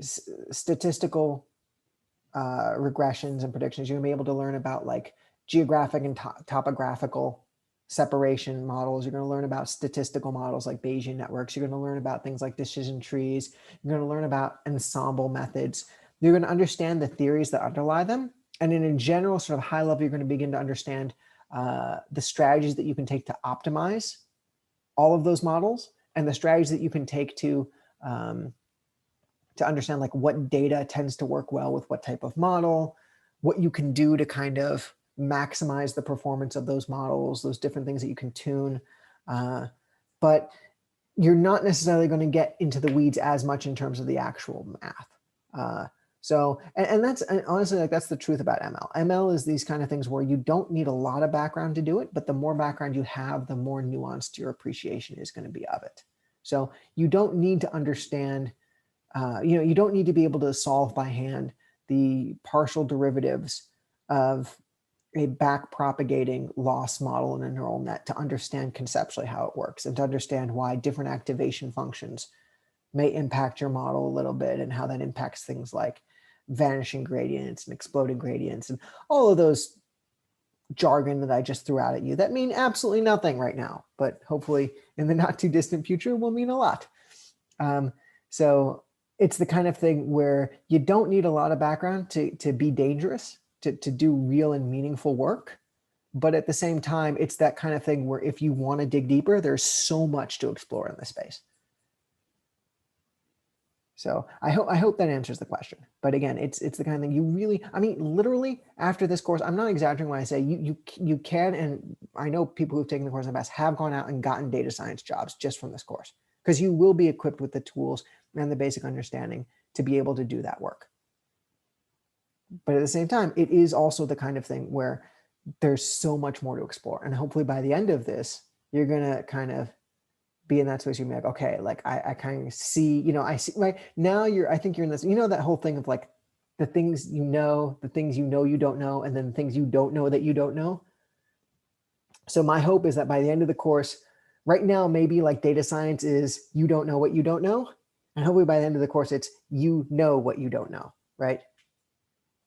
statistical regressions and predictions. You're going to be able to learn about like geographic and topographical separation models. You're going to learn about statistical models like Bayesian networks. You're going to learn about things like decision trees. You're going to learn about ensemble methods. You're going to understand the theories that underlie them. And in a general sort of high level, you're going to begin to understand the strategies that you can take to optimize all of those models, and the strategies that you can take to understand like what data tends to work well with what type of model, what you can do to kind of maximize the performance of those models, those different things that you can tune. But you're not necessarily going to get into the weeds as much in terms of the actual math. So that's honestly, like that's the truth about ML. ML is these kind of things where you don't need a lot of background to do it, but the more background you have, the more nuanced your appreciation is going to be of it. So you don't need to understand, you don't need to be able to solve by hand the partial derivatives of a back propagating loss model in a neural net to understand conceptually how it works and to understand why different activation functions may impact your model a little bit and how that impacts things like vanishing gradients and exploding gradients and all of those jargon that I just threw out at you that mean absolutely nothing right now, but hopefully in the not too distant future will mean a lot. So it's the kind of thing where you don't need a lot of background to be dangerous, to do real and meaningful work. But at the same time, it's that kind of thing where if you want to dig deeper, there's so much to explore in this space. So I hope that answers the question. But again, it's the kind of thing you really, I mean, literally after this course, I'm not exaggerating when I say you can, and I know people who've taken the course in the past have gone out and gotten data science jobs just from this course, because you will be equipped with the tools and the basic understanding to be able to do that work. But at the same time, it is also the kind of thing where there's so much more to explore. And hopefully by the end of this, you're going to kind of be in that space. You're like, okay, like I kind of see, you know, I see right now I think you're in this, you know, that whole thing of like the things you know you don't know, and then the things you don't know that you don't know. So my hope is that by the end of the course, right now, maybe like data science is you don't know what you don't know. And hopefully by the end of the course, it's you know what you don't know, right?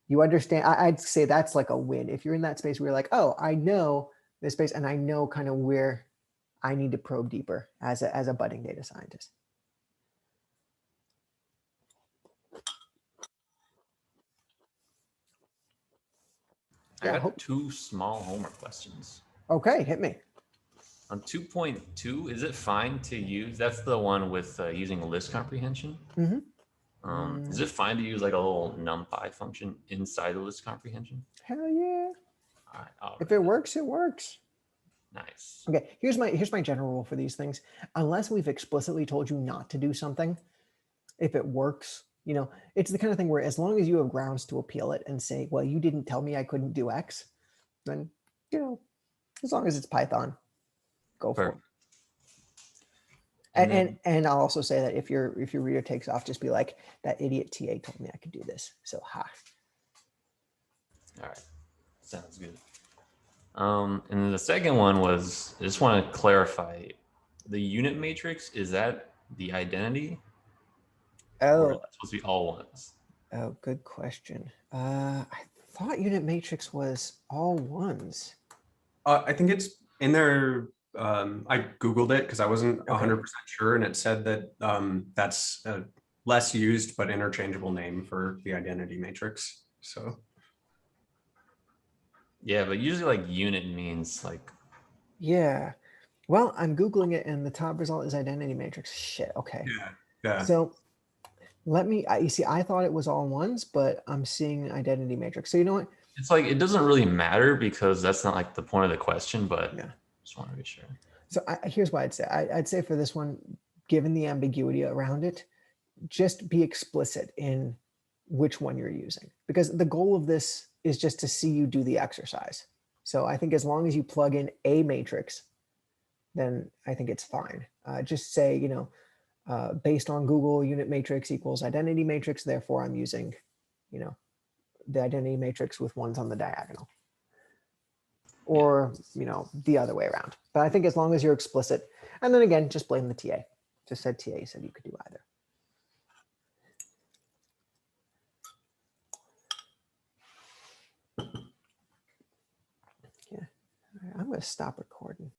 You understand. I'd say that's like a win. If you're in that space where you're like, oh, I know this space and I know kind of where I need to probe deeper as a budding data scientist. I Yeah, got two small homework questions. Okay, hit me. On 2.2, is it fine to use, that's the one with using list comprehension? Mm-hmm. Is it fine to use like a little Numpy function inside the list comprehension? Hell yeah. All right, If it works, it works. Nice. Okay, here's my general rule for these things. Unless we've explicitly told you not to do something, if it works, you know, it's the kind of thing where as long as you have grounds to appeal it and say, well, you didn't tell me I couldn't do X, then, you know, as long as it's Python, go for it. And I'll also say that if your reader takes off, just be like, that idiot TA told me I could do this. So ha. All right, sounds good. And then the second one was, I just want to clarify, the unit matrix, is that the identity? Or is that supposed to be all ones? Oh, good question. I thought unit matrix was all ones. I think it's in there. I Googled it because I wasn't 100% sure, and it said that that's a less used but interchangeable name for the identity matrix. So yeah, but usually like unit means like. Yeah. Well, I'm Googling it and the top result is identity matrix. Shit. Okay. Yeah. So let me, you see, I thought it was all ones, but I'm seeing identity matrix. So you know what? It's like, it doesn't really matter because that's not like the point of the question, but yeah, just want to be sure. So here's what I'd say. I'd say for this one, given the ambiguity around it, just be explicit in which one you're using, because the goal of this is just to see you do the exercise. So I think as long as you plug in a matrix, then I think it's fine. Just say, you know, based on Google, unit matrix equals identity matrix. Therefore, I'm using, you know, the identity matrix with ones on the diagonal. Or, you know, the other way around. But I think as long as you're explicit, and then again, just blame the TA. Just said TA said you could do either. Yeah, I'm going to stop recording.